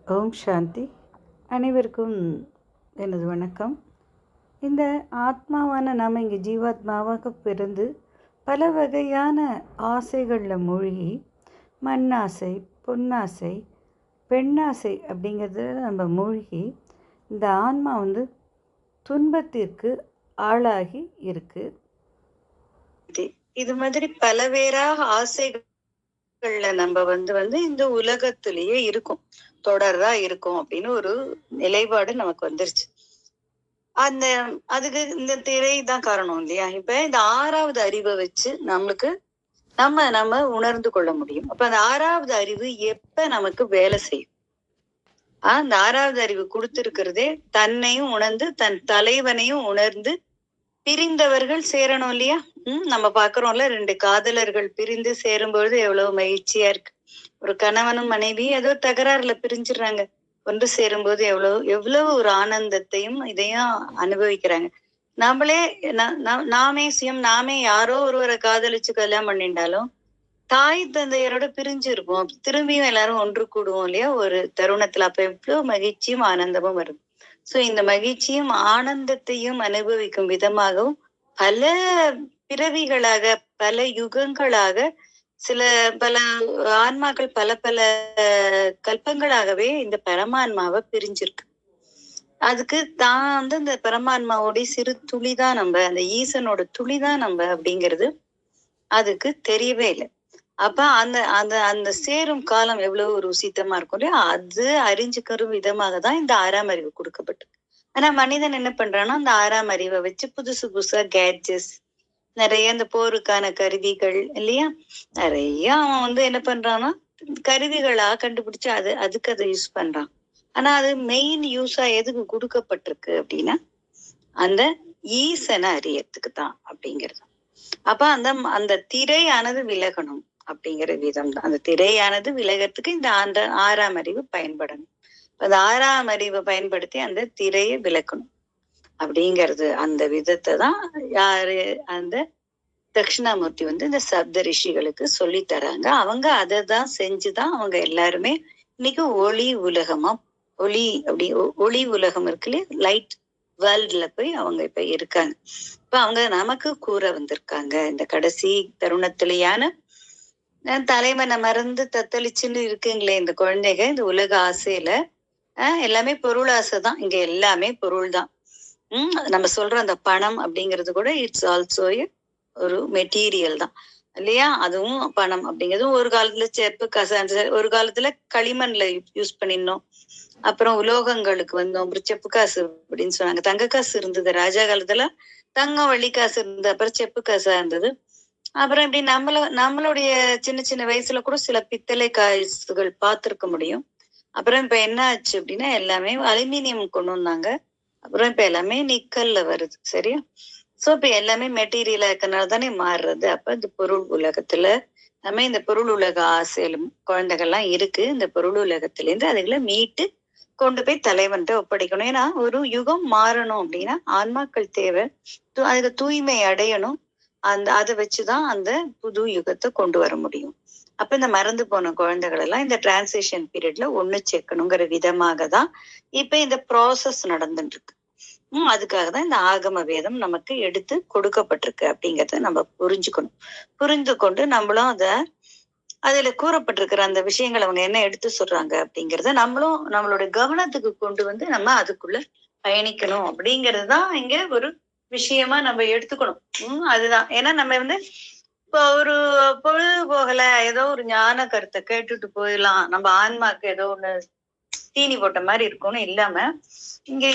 ஓம் சாந்தி. அனைவருக்கும் எனது வணக்கம். இந்த ஆத்மாவான நாம் இங்கே ஜீவாத்மாவாக பிறந்து பல வகையான ஆசைகளில் மூழ்கி மண்ணாசை, பொன்னாசை, பெண்ணாசை அப்படிங்கிறத நம்ம மூழ்கி இந்த ஆன்மா துன்பத்திற்கு ஆளாகி இருக்கு. இது மாதிரி பலவேறாக ஆசைகள்ல நம்ம இந்த உலகத்திலேயே இருக்கும், தொடர்றா இருக்கும் அப்படின்னு ஒரு நிலைப்பாடு நமக்கு வந்துருச்சு. அதுக்கு இந்த திரை தான் காரணம் இல்லையா? இப்ப இந்த ஆறாவது அறிவை வச்சு நம்ம உணர்ந்து கொள்ள முடியும். அப்ப அந்த ஆறாவது அறிவு எப்ப நமக்கு வேலை செய்யும்? அந்த ஆறாவது அறிவு கொடுத்திருக்கிறதே தன்னையும் உணர்ந்து தன் தலைவனையும் உணர்ந்து பிரிந்தவர்கள் சேரணும் இல்லையா? நம்ம பாக்குறோம்ல, 2 காதலர்கள் பிரிந்து சேரும்பொழுது எவ்வளவு மகிழ்ச்சியா இருக்கு. ஒரு கணவனும் மனைவி ஏதோ தகராறுல பிரிஞ்சிடுறாங்க, ஒன்று சேரும்போது எவ்வளவு ஒரு ஆனந்தத்தையும் இதையும் அனுபவிக்கிறாங்க. நாமே யாரோ ஒருவரை காதலிச்சு கல்யாணம் பண்ணிட்டாலும் தாய் தந்தையரோட பிரிஞ்சு இருப்போம், திரும்பியும் எல்லாரும் ஒன்று கூடுவோம் இல்லையா ஒரு தருணத்துல. அப்ப எவ்வளவு மகிழ்ச்சியும் ஆனந்தமும் வருது. சோ இந்த மகிழ்ச்சியும் ஆனந்தத்தையும் அனுபவிக்கும் விதமாகவும் பல பிறவிகளாக, பல யுகங்களாக, பல ஆன்மாக்கள் பல பல கல்பங்களாகவே இந்த பரமான்மாவை பிரிஞ்சிருக்கு. அதுக்கு தான் இந்த பரமான்மாவோட சிறு துளிதான் நம்ம, அந்த ஈசனோட துளிதான் நம்ம அப்படிங்கிறது அதுக்கு தெரியவே இல்லை. அப்ப அந்த அந்த அந்த சேரும் காலம் எவ்வளவு ஒரு உசித்தமா இருக்கும் இல்லையா? அது அறிஞ்சுக்கிற விதமாக தான் இந்த 6ஆம் அறிவு கொடுக்கப்பட்டு. ஆனா மனிதன் என்ன பண்றான்னா, அந்த 6ஆம் அறிவை வச்சு புதுசு புதுசா கேட்ஜெட்ஸ், நிறைய இந்த போருக்கான கருவிகள் இல்லையா, நிறைய அவன் என்ன பண்றான்னா கருவிகளா கண்டுபிடிச்சு அதுக்கு அதை யூஸ் பண்றான். ஆனா அது மெயின் யூஸா எதுக்கு கொடுக்கப்பட்டிருக்கு அப்படின்னா, அந்த ஈசனை அறியறதுக்கு தான் அப்படிங்கிறது. அப்ப அந்த திரையானது விலகணும் அப்படிங்கிற விதம் தான். அந்த திரையானது விலகிறதுக்கு இந்த 6ஆம் அறிவு பயன்படணும். அந்த 6ஆம் அறிவை பயன்படுத்தி அந்த திரையை விலக்கணும் அப்படிங்கிறது. அந்த விதத்தை தான் யாரு அந்த தட்சிணாமூர்த்தி இந்த சப்த ரிஷிகளுக்கு சொல்லி தராங்க. அவங்க அதை தான் செஞ்சுதான் அவங்க எல்லாருமே இன்னைக்கு ஒளி உலகம் இருக்கு இல்லையா, லைட் வேர்ல்ட்ல போய் அவங்க இப்ப இருக்காங்க. இப்ப அவங்க நமக்கு கூற வந்திருக்காங்க. இந்த கடைசி தருணத்திலேயான தலைவனை மறந்து தத்தளிச்சுன்னு இருக்குங்களே இந்த குழந்தைங்க, இந்த உலக ஆசையில எல்லாமே பொருள் ஆசை தான். இங்க எல்லாமே பொருள் தான். நம்ம சொல்ற அந்த பணம் அப்படிங்கிறது கூட இட்ஸ் ஆல்சோ ஒரு மெட்டீரியல் தான் இல்லையா? அதுவும் பணம் அப்படிங்கிறதும் ஒரு காலத்துல செப்பு காசு, ஒரு காலத்துல களிமண்ல யூஸ் பண்ணிருந்தோம், அப்புறம் உலோகங்களுக்கு வந்தோம், அப்புறம் செப்பு காசு அப்படின்னு சொன்னாங்க. தங்க காசு இருந்தது ராஜா காலத்துல, தங்கம் வெள்ளி காசு இருந்தது, அப்புறம் செப்பு காசா இருந்தது. அப்புறம் இப்படி நம்மளுடைய சின்ன சின்ன வயசுல கூட சில பித்தளை காசுகள் பார்த்திருக்க முடியும். அப்புறம் இப்ப என்ன ஆச்சு அப்படின்னா, எல்லாமே அலுமினியம் கொண்டு வந்தாங்க. அப்புறம் இப்ப எல்லாமே நிக்கல்ல வருது, சரியா? சோ இப்ப எல்லாமே மெட்டீரியலா இருக்கனால தானே மாறுறது. அப்ப இந்த பொருள் உலகத்துல நம்ம இந்த பொருள் உலக ஆசையிலும் குழந்தைகள்லாம் இருக்கு. இந்த பொருள் உலகத்துல இருந்து அதுகளை மீட்டு கொண்டு போய் தலைவன்ட்ட ஒப்படைக்கணும். ஏன்னா ஒரு யுகம் மாறணும் அப்படின்னா ஆன்மாக்கள் தேவை, அதுக்கு தூய்மை அடையணும். அதை வச்சுதான் அந்த புது யுகத்தை கொண்டு வர முடியும். அப்ப இந்த மறந்து போன குழந்தைகள் எல்லாம் இந்த டிரான்சிஷன் பீரியட்ல ஒண்ணு சேர்க்கணுங்கிற விதமாக தான் இப்ப இந்த ப்ராசஸ் நடந்துட்டு இருக்கு. அதுக்காக தான் இந்த ஆகம வேதம் நமக்கு எடுத்து கொடுக்கப்பட்டிருக்கு அப்படிங்கறத நம்ம புரிஞ்சுக்கணும். புரிந்து கொண்டு நம்மளும் அதுல கூறப்பட்டிருக்கிற அந்த விஷயங்களை அவங்க என்ன எடுத்து சொல்றாங்க அப்படிங்கறத நம்மளும் நம்மளுடைய கவனத்துக்கு கொண்டு நம்ம அதுக்குள்ள பயணிக்கணும் அப்படிங்கிறது தான் இங்க ஒரு விஷயமா நம்ம எடுத்துக்கணும். அதுதான். ஏன்னா நம்ம இப்போ ஒரு பொழுது போகல, ஏதோ ஒரு ஞான கருத்தை கேட்டுட்டு போயிடலாம், நம்ம ஆன்மாக்கு ஏதோ ஒண்ணு தீனி போட்ட மாதிரி இருக்கும்னு இல்லாம, இங்க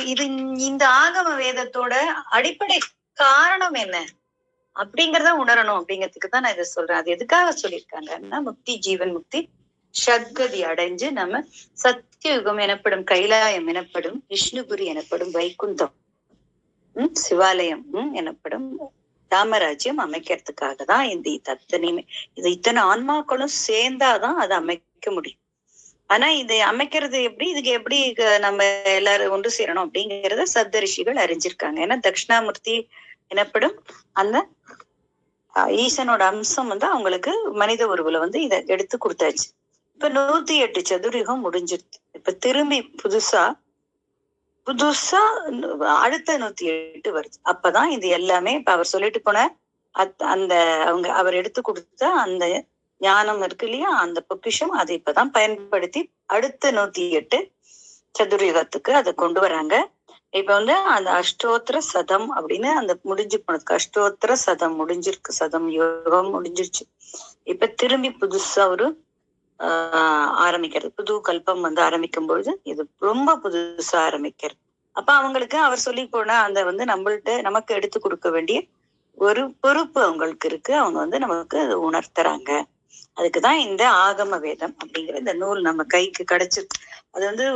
இந்த ஆகம வேதத்தோட அடிப்படை காரணம் என்ன அப்படிங்கறத உணரணும் அப்படிங்கிறதுக்கு தான் நான் இதை சொல்றேன். அது எதுக்காக சொல்லியிருக்காங்கன்னா, முக்தி, ஜீவன் முக்தி, சத்கதி அடைஞ்சு நம்ம சத்தியுகம் எனப்படும் கைலாயம் எனப்படும் விஷ்ணுபுரி எனப்படும் வைகுந்தம், சிவாலயம் எனப்படும் ராமராஜ்யம் அமைக்கிறதுக்காக தான் இது இத்தனை ஆன்மாக்களும் சேர்ந்தாதான் அதை அமைக்க முடியும். ஆனா இதை அமைக்கிறது எப்படி, இதுக்கு எப்படி நம்ம எல்லாரும் ஒன்று சேரணும் அப்படிங்கிறத சப்த ரிஷிகள் அறிஞ்சிருக்காங்க. ஏன்னா தட்சிணாமூர்த்தி எனப்படும் அந்த ஈசனோட அம்சம் அவங்களுக்கு மனித உருவுல இதை எடுத்து கொடுத்தாச்சு. இப்ப 108 சதுர்யுகம் முடிஞ்சிருச்சு இப்ப திரும்பி புதுசா புதுசா அடுத்த 108 வருது. அப்பதான் இது எல்லாமே இப்ப அவர் சொல்லிட்டு போன அந்த அவர் எடுத்து கொடுத்த அந்த ஞானம் இருக்கு இல்லையா, அந்த பொக்கிஷம் அதை இப்பதான் பயன்படுத்தி அடுத்த 108 சதுர்யுகத்துக்கு அதை கொண்டு வராங்க. இப்ப அந்த அஷ்டோத்திர சதம் அப்படின்னு அந்த முடிஞ்சு போனதுக்கு அஷ்டோத்திர சதம் முடிஞ்சிருக்கு, சதம் யோகம் முடிஞ்சிருச்சு. இப்ப திரும்பி புதுசா ஒரு ஆரம்பிக்கிறது, புது கல்பம் ஆரம்பிக்கும் பொழுது இது ரொம்ப புதுசா ஆரம்பிக்கிறது. அப்ப அவங்களுக்கு அவர் சொல்லி போனா அந்த நம்மள்ட்ட நமக்கு எடுத்து கொடுக்க வேண்டிய ஒரு பொறுப்பு அவங்களுக்கு இருக்கு. அவங்க நமக்கு அதை உணர்த்துறாங்க. அதுக்குதான் இந்த ஆகம வேதம் அப்படிங்கிற இந்த நூல் நம்ம கைக்கு கிடைச்சிருக்கு. அது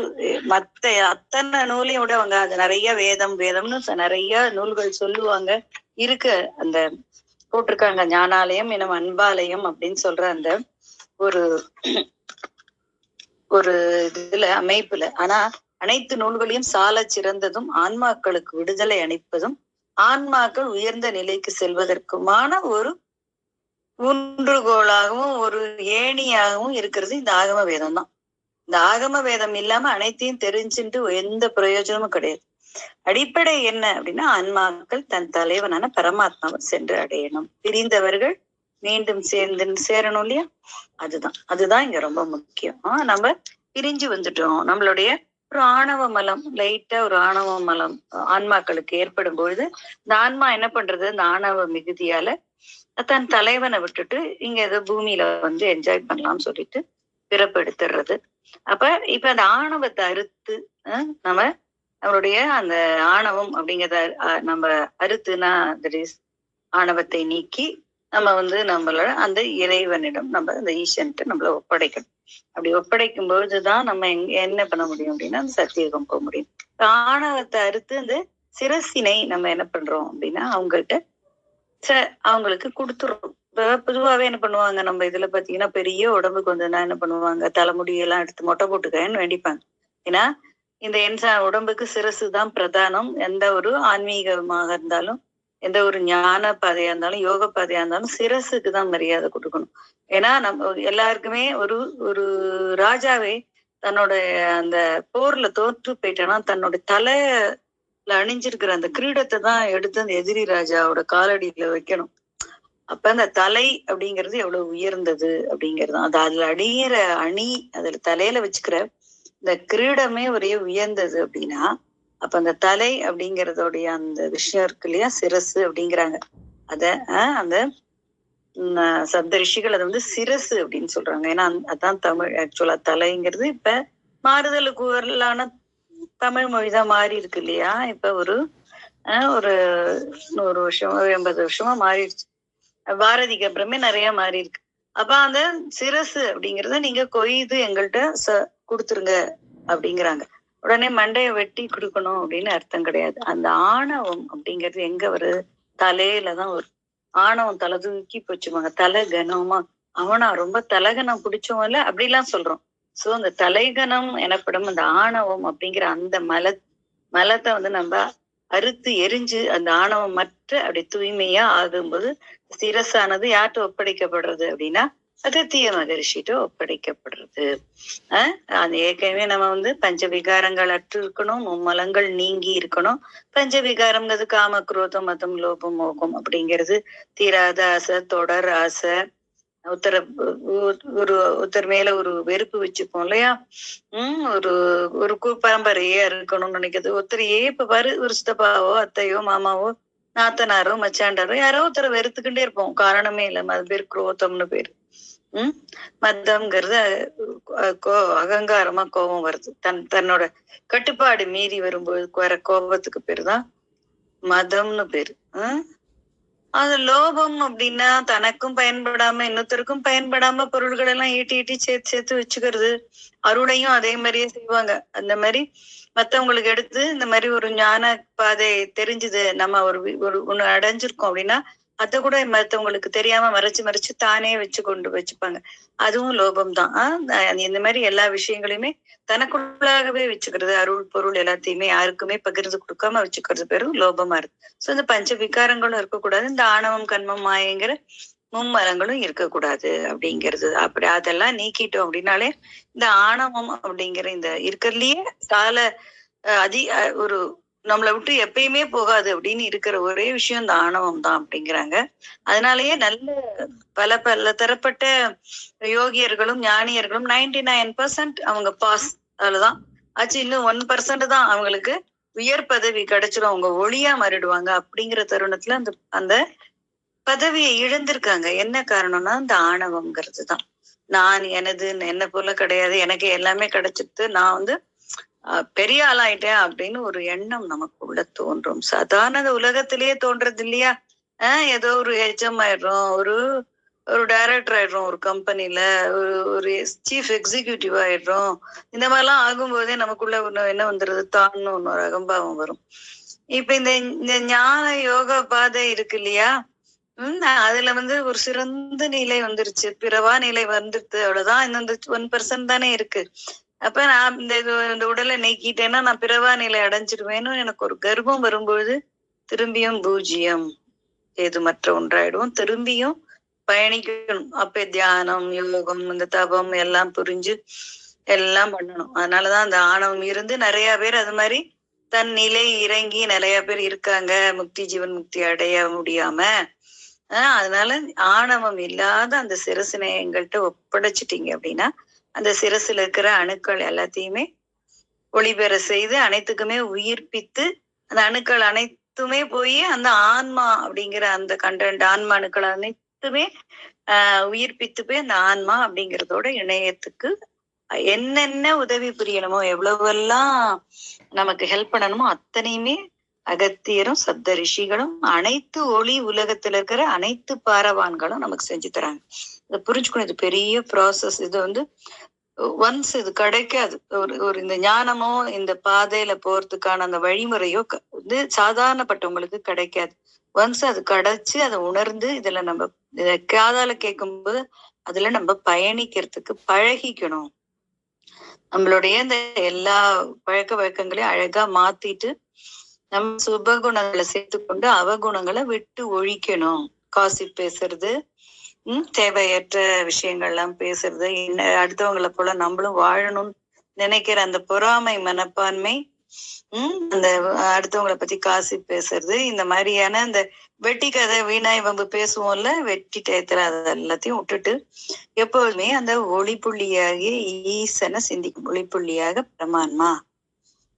மத்த அத்தனை நூலையும் விட அவங்க அது நிறைய வேதம் வேதம்னு நிறைய நூல்கள் சொல்லுவாங்க. இருக்கு அந்த போட்டிருக்காங்க, ஞானாலயம் எனும் அன்பாலயம் அப்படின்னு சொல்ற அந்த ஒரு ஒரு இதுல அமைப்புல. ஆனா அனைத்து நூல்களையும் சால சிறந்ததும் ஆன்மாக்களுக்கு விடுதலை அளிப்பதும் ஆன்மாக்கள் உயர்ந்த நிலைக்கு செல்வதற்குமான ஒரு ஊன்றுகோலாகவும் ஒரு ஏணியாகவும் இருக்கிறது இந்த ஆகம வேதம் தான். இந்த ஆகம வேதம் இல்லாம அனைத்தையும் தெரிஞ்சுட்டு எந்த பிரயோஜனமும் கிடையாது. அடிப்படை என்ன அப்படின்னா, ஆன்மாக்கள் தன் தலைவனான பரமாத்மாவை சென்று அடையணும், பிரிந்தவர்கள் மீண்டும் சேரணும் இல்லையா, அதுதான் இங்க ரொம்ப முக்கியம். நம்ம பிரிஞ்சு வந்துட்டோம், நம்மளுடைய ஒரு ஆணவ மலம், லைட்டா ஒரு ஆணவ மலம் ஆன்மாக்களுக்கு ஏற்படும் பொழுது இந்த ஆன்மா என்ன பண்றது, இந்த ஆணவ மிகுதியால தன் தலைவனை விட்டுட்டு இங்க ஏதோ பூமியில என்ஜாய் பண்ணலாம்னு சொல்லிட்டு பிறப்பெடுத்துடுறது. இப்ப அந்த ஆணவத்தை அறுத்து நம்மளுடைய அந்த ஆணவம் அப்படிங்கிறத நம்ம அறுத்துனா ஆணவத்தை நீக்கி நம்ம நம்மளோட அந்த இறைவனிடம் நம்ம அந்த ஈசன்ட்டு நம்மள ஒப்படைக்கணும். அப்படி ஒப்படைக்கும் பொழுதுதான் நம்ம என்ன பண்ண முடியும் அப்படின்னா அந்த சத்தியுகம் போக முடியும். ஆணவத்தை அறுத்து அந்த சிரசினை நம்ம என்ன பண்றோம் அப்படின்னா அவங்கள்ட்ட அவங்களுக்கு கொடுத்துரும். பொதுவாவே என்ன பண்ணுவாங்க, நம்ம இதுல பாத்தீங்கன்னா பெரிய உடம்புக்கு என்ன பண்ணுவாங்க, தலைமுடியெல்லாம் எடுத்து மொட்டை போட்டுக்கன்னு வேண்டிப்பாங்க. ஏன்னா இந்த உடம்புக்கு சிரசு தான் பிரதானம். எந்த ஒரு ஆன்மீகமாக இருந்தாலும், எந்த ஒரு ஞான பாதையா இருந்தாலும், யோக பாதையா இருந்தாலும் சிரசுக்கு தான் மரியாதை கொடுக்கணும். ஏன்னா நம்ம எல்லாருக்குமே ஒரு ஒரு ராஜாவே தன்னோட அந்த போர்ல தோற்று போயிட்டேன்னா தன்னோட தலையில அணிஞ்சிருக்கிற அந்த கிரீடத்தை தான் எடுத்து அந்த எதிரி ராஜாவோட காலடியில வைக்கணும். அப்ப அந்த தலை அப்படிங்கிறது எவ்வளவு உயர்ந்தது அப்படிங்கிறது, அது அதுல அடியிற அணி, அதுல தலையில வச்சுக்கிற இந்த கிரீடமே ஒரே உயர்ந்தது அப்படின்னா, அப்ப அந்த தலை அப்படிங்கறதோடைய அந்த விஷயம் இருக்கு இல்லையா, சிரசு அப்படிங்கிறாங்க. அந்த சப்த ரிஷிகள் அதை சிரசு அப்படின்னு சொல்றாங்க. ஏன்னா அதான் தமிழ் ஆக்சுவலா. தலைங்கிறது இப்ப மாறுதலுக்கு வரலான தமிழ் மொழிதான் மாறி இருக்கு இல்லையா. இப்ப ஒரு 100 வருஷம் 80 வருஷமா மாறிடுச்சு. பாரதிக்கு அப்புறமே நிறைய மாறி இருக்கு. அப்ப அந்த சிரசு அப்படிங்கறத நீங்க கொய்து எங்கள்கிட்ட கொடுத்துருங்க அப்படிங்கிறாங்க. உடனே மண்டைய வெட்டி கொடுக்கணும் அப்படின்னு அர்த்தம் கிடையாது. அந்த ஆணவம் அப்படிங்கிறது எங்க வருது, தலையிலதான் வரும். ஆணவம் தலை தூக்கி போச்சுவாங்க, தலை கனமா, அவனா ரொம்ப தலைகனம் பிடிச்சவன் இல்ல அப்படிலாம் சொல்றோம். சோ அந்த தலைகனம் எனப்படும் அந்த ஆணவம் அப்படிங்கிற அந்த மலத்தை நம்ம அறுத்து எரிஞ்சு அந்த ஆணவம் மற்ற அப்படி தூய்மையா ஆகும்போது சிரசானது யார்கிட்ட ஒப்படைக்கப்படுறது அப்படின்னா அகத்திய மகரிஷிட்ட ஒப்படைக்கப்படுறது. அது ஏற்கனவே நம்ம பஞ்ச விகாரங்கள் அற்று இருக்கணும், மும்மலங்கள் நீங்கி இருக்கணும். பஞ்ச விகாரம்ங்கிறது காம குரோதம் மதம் லோபம் மோகம் அப்படிங்கிறது தீராத ஆசை, தொடர் ஆசை, ஒருத்தர் மேல ஒரு வெறுப்பு வச்சுப்போம் இல்லையா. ஒரு ஒரு பரம்பரையா இருக்கணும்னு நினைக்கிறது. ஒருத்தரையே இப்ப ஒரு சித்தப்பாவோ அத்தையோ மாமாவோ நாத்தனாரோ மச்சாண்டாரோ யாரோ ஒருத்தரை வெறுத்துக்கிட்டே இருப்போம், காரணமே இல்லை. அது பேர் குரோதம்னு பேரு. மதம்ங்கிறது அகங்காரமா கோபம் வருது, தன்னோட கட்டுப்பாடு மீறி வரும்போது வர கோபத்துக்கு பேருதான் மதம்னு பேரு. அது லோபம் அப்படின்னா தனக்கும் பயன்படாம இன்னொருத்தருக்கும் பயன்படாம பொருள்கள் எல்லாம் ஈட்டி சேர்த்து வச்சுக்கிறது. அருளையும் அதே மாதிரியே செய்வாங்க. அந்த மாதிரி மத்தவங்களுக்கு எடுத்து இந்த மாதிரி ஒரு ஞான பாதை தெரிஞ்சுது, நம்ம ஒண்ணு அடைஞ்சிருக்கோம் அப்படின்னா அத கூட மத்தவங்களுக்கு தெரியாம மறைச்சு தானே வச்சுப்பாங்க. அதுவும் லோபம் தான். இந்த மாதிரி எல்லா விஷயங்களையுமே தனக்குள்ளாகவே வச்சுக்கிறது, அருள் பொருள் எல்லாத்தையுமே யாருக்குமே பகிர்ந்து கொடுக்காம வச்சுக்கிறது பேரும் லோபமா இருக்கு. சோ இந்த பஞ்ச விகாரங்களும் இருக்கக்கூடாது. இந்த ஆணவம் கண்மம் மாயங்கிற மும்மரங்களும் இருக்கக்கூடாது அப்படிங்கிறது. அப்படி அதெல்லாம் நீக்கிட்டோம் அப்படின்னாலே இந்த ஆணவம் அப்படிங்கிற இந்த இருக்கிறதுலயே சால ஒரு நம்மளை விட்டு எப்பயுமே போகாது அப்படின்னு இருக்கிற ஒரே விஷயம் இந்த ஆணவம் தான் அப்படிங்கிறாங்க. அதனாலயே நல்ல பல பல தரப்பட்ட யோகியர்களும் ஞானியர்களும் 99% அவங்க பாஸ். அதுலதான் ஆச்சு. இன்னும் 1% தான் அவங்களுக்கு உயர் பதவி கிடைச்சிடும், அவங்க ஒளியா மாறிடுவாங்க. அப்படிங்கிற தருணத்துல அந்த அந்த பதவியை இழந்திருக்காங்க. என்ன காரணம்னா இந்த ஆணவம்ங்கிறது தான். நான் எனது என்ன போல கிடையாது, எனக்கு எல்லாமே கிடைச்சிட்டு நான் பெரிய ஆளாயிட்டேன் அப்படின்னு ஒரு எண்ணம் நமக்குள்ள தோன்றும். சாதாரண உலகத்திலேயே தோன்றது இல்லையா? ஏதோ ஒரு ஹெச்எம் ஆயிடுறோம், ஒரு ஒரு டைரக்டர் ஆயிடுறோம், ஒரு கம்பெனில ஒரு சீஃப் எக்ஸிக்யூட்டிவ் ஆயிடுறோம். இந்த மாதிரிலாம் ஆகும்போதே நமக்குள்ள என்ன வந்துடுது, தான் ஒரு அகம்பாவம் வரும். இப்ப இந்த ஞான யோக பாதை இருக்கு இல்லையா? அதுல ஒரு சிறந்த நிலை வந்துருச்சு, பிறவா நிலை வந்துருது. அவ்வளவுதான். இந்த 1% தானே இருக்கு. அப்ப நான் இந்த உடலை நீக்கிட்டேன்னா நான் பிறவா நிலை அடைஞ்சிடுவேன்னு எனக்கு ஒரு கர்வம் வரும்பொழுது திரும்பியும் பூஜ்ஜியம் ஏதுமற்ற ஒன்றாயிடுவோம். திரும்பியும் பயணிக்கணும். அப்ப தியானம், யோகம், இந்த தபம் எல்லாம் புரிஞ்சு எல்லாம் பண்ணணும். அதனாலதான் அந்த ஆணவம் இருந்து நிறைய பேர் அது மாதிரி தன் நிலை இறங்கி நிறைய பேர் இருக்காங்க, முக்தி ஜீவன் முக்தி அடைய முடியாம. அதனால ஆணவம் இல்லாத அந்த சிரசினை எங்கள்கிட்ட ஒப்படைச்சிட்டீங்க அப்படின்னா அந்த சிரசுல இருக்கிற அணுக்கள் எல்லாத்தையுமே ஒளிபெற செய்து அனைத்துக்குமே உயிர்ப்பித்து அந்த அணுக்கள் அனைத்துமே போய் அந்த ஆன்மா அப்படிங்கிற அந்த கண்டென்ட் ஆன்மா அணுக்கள் அனைத்துமே உயிர்ப்பித்து போய் அந்த ஆன்மா அப்படிங்கிறதோட இணையத்துக்கு என்னென்ன உதவி புரியணுமோ, எவ்வளவெல்லாம் நமக்கு ஹெல்ப் பண்ணணுமோ அத்தனையுமே அகத்தியரும் சப்த ரிஷிகளும் அனைத்து ஒளி உலகத்துல இருக்கிற அனைத்து பாரவான்களும் நமக்கு செஞ்சு தராங்க. இதை புரிஞ்சுக்கணும். இது பெரிய ப்ராசஸ். இது ஒன்ஸ் இது கிடைக்காது. ஒரு இந்த ஞானமோ இந்த பாதையில போறதுக்கான அந்த வழிமுறையோ சாதாரணப்பட்டவங்களுக்கு கிடைக்காது. ஒன்ஸ் அது கிடைச்சு அதை உணர்ந்து இதுல நம்ம இதை காதால கேட்கும்போது அதுல நம்ம பயணிக்கிறதுக்கு பழகிக்கணும். நம்மளுடைய இந்த எல்லா பழக்க வழக்கங்களையும் அழகா மாத்திட்டு நம்ம சுபகுணங்களை சேர்த்துக்கொண்டு அவகுணங்களை விட்டு ஒழிக்கணும். காசி பேசுறது, தேவையற்ற விஷயங்கள்லாம் பேசுறது, அடுத்தவங்களை போல நம்மளும் வாழணும்னு நினைக்கிற அந்த பொறாமை மனப்பான்மை, அந்த அடுத்தவங்களை பத்தி காசி பேசுறது, இந்த மாதிரியான அந்த வெட்டி கதை வீணாய் வம்பு பேசுவோம்ல, வெட்டி டயத்துல அது எல்லாத்தையும் விட்டுட்டு எப்போதுமே அந்த ஒளிப்புள்ளியாகிய ஈசனை சிந்திக்கும். ஒளிப்புள்ளியாக பரமான்மா,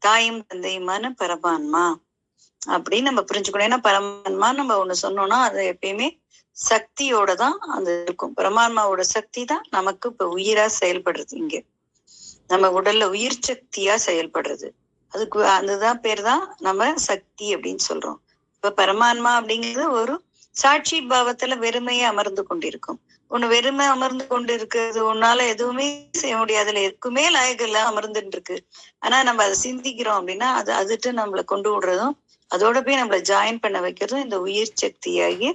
தாயும் தந்தையுமான பரமான்மா அப்படின்னு நம்ம புரிஞ்சுக்கணும். ஏன்னா பரமான்மா நம்ம ஒண்ணு சொன்னோம்னா அது எப்பயுமே சக்தியோட தான் அந்த இருக்கும். பரமாத்மாவோட சக்தி தான் நமக்கு இப்ப உயிரா செயல்படுறது. இங்க நம்ம உடல்ல உயிர் சக்தியா செயல்படுறது. அதுக்கு அதுதான் பேர் தான் நம்ம சக்தி அப்படின்னு சொல்றோம். இப்ப பரமாத்மா அப்படிங்கிறது ஒரு சாட்சி பாவத்துல வெறுமையே அமர்ந்து கொண்டிருக்கும். ஒண்ணு வெறுமை அமர்ந்து கொண்டு இருக்கிறது உன்னால எதுவுமே செய்ய முடியாதுல, எதுக்குமே லாயக்கு அமர்ந்துட்டு இருக்கு. ஆனா நம்ம அதை சிந்திக்கிறோம் அப்படின்னா அதுட்டு நம்மளை கொண்டு விடுறதும் அதோட போய் நம்மளை ஜாயின் பண்ண வைக்கிறதும் இந்த உயிர் சக்தியாகி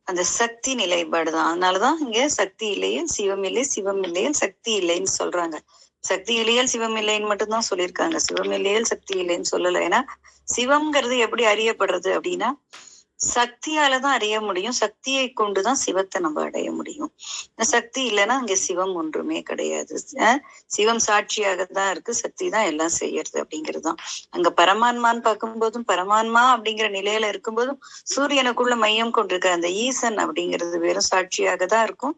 அந்த சக்தி நிலைப்பாடுதான். அதனாலதான் இங்க சக்தி இல்லையில் சிவம் இல்லை, சிவம் இல்லையில் சக்தி இல்லைன்னு சொல்றாங்க. சக்தி இல்லையல் சிவம் இல்லைன்னு மட்டும்தான் சொல்லியிருக்காங்க, சிவம் இல்லையல் சக்தி இல்லைன்னு சொல்லல. ஏன்னா சிவம்ங்கிறது எப்படி அறியப்படுறது அப்படின்னா சக்தியாலதான் அறிய முடியும். சக்தியை கொண்டுதான் சிவத்தை நம்ம அடைய முடியும். சக்தி இல்லைன்னா அங்க சிவம் ஒன்றுமே கிடையாது. சிவம் சாட்சியாக தான் இருக்கு, சக்தி தான் எல்லாம் செய்யறது அப்படிங்கிறதுதான். அங்க பரமான்மான்னு பார்க்கும்போதும் பரமான்மா அப்படிங்கிற நிலையில இருக்கும்போதும் சூரியனுக்குள்ள மையம் கொண்டிருக்க அந்த ஈசன் அப்படிங்கிறது வெறும் சாட்சியாக தான் இருக்கும்.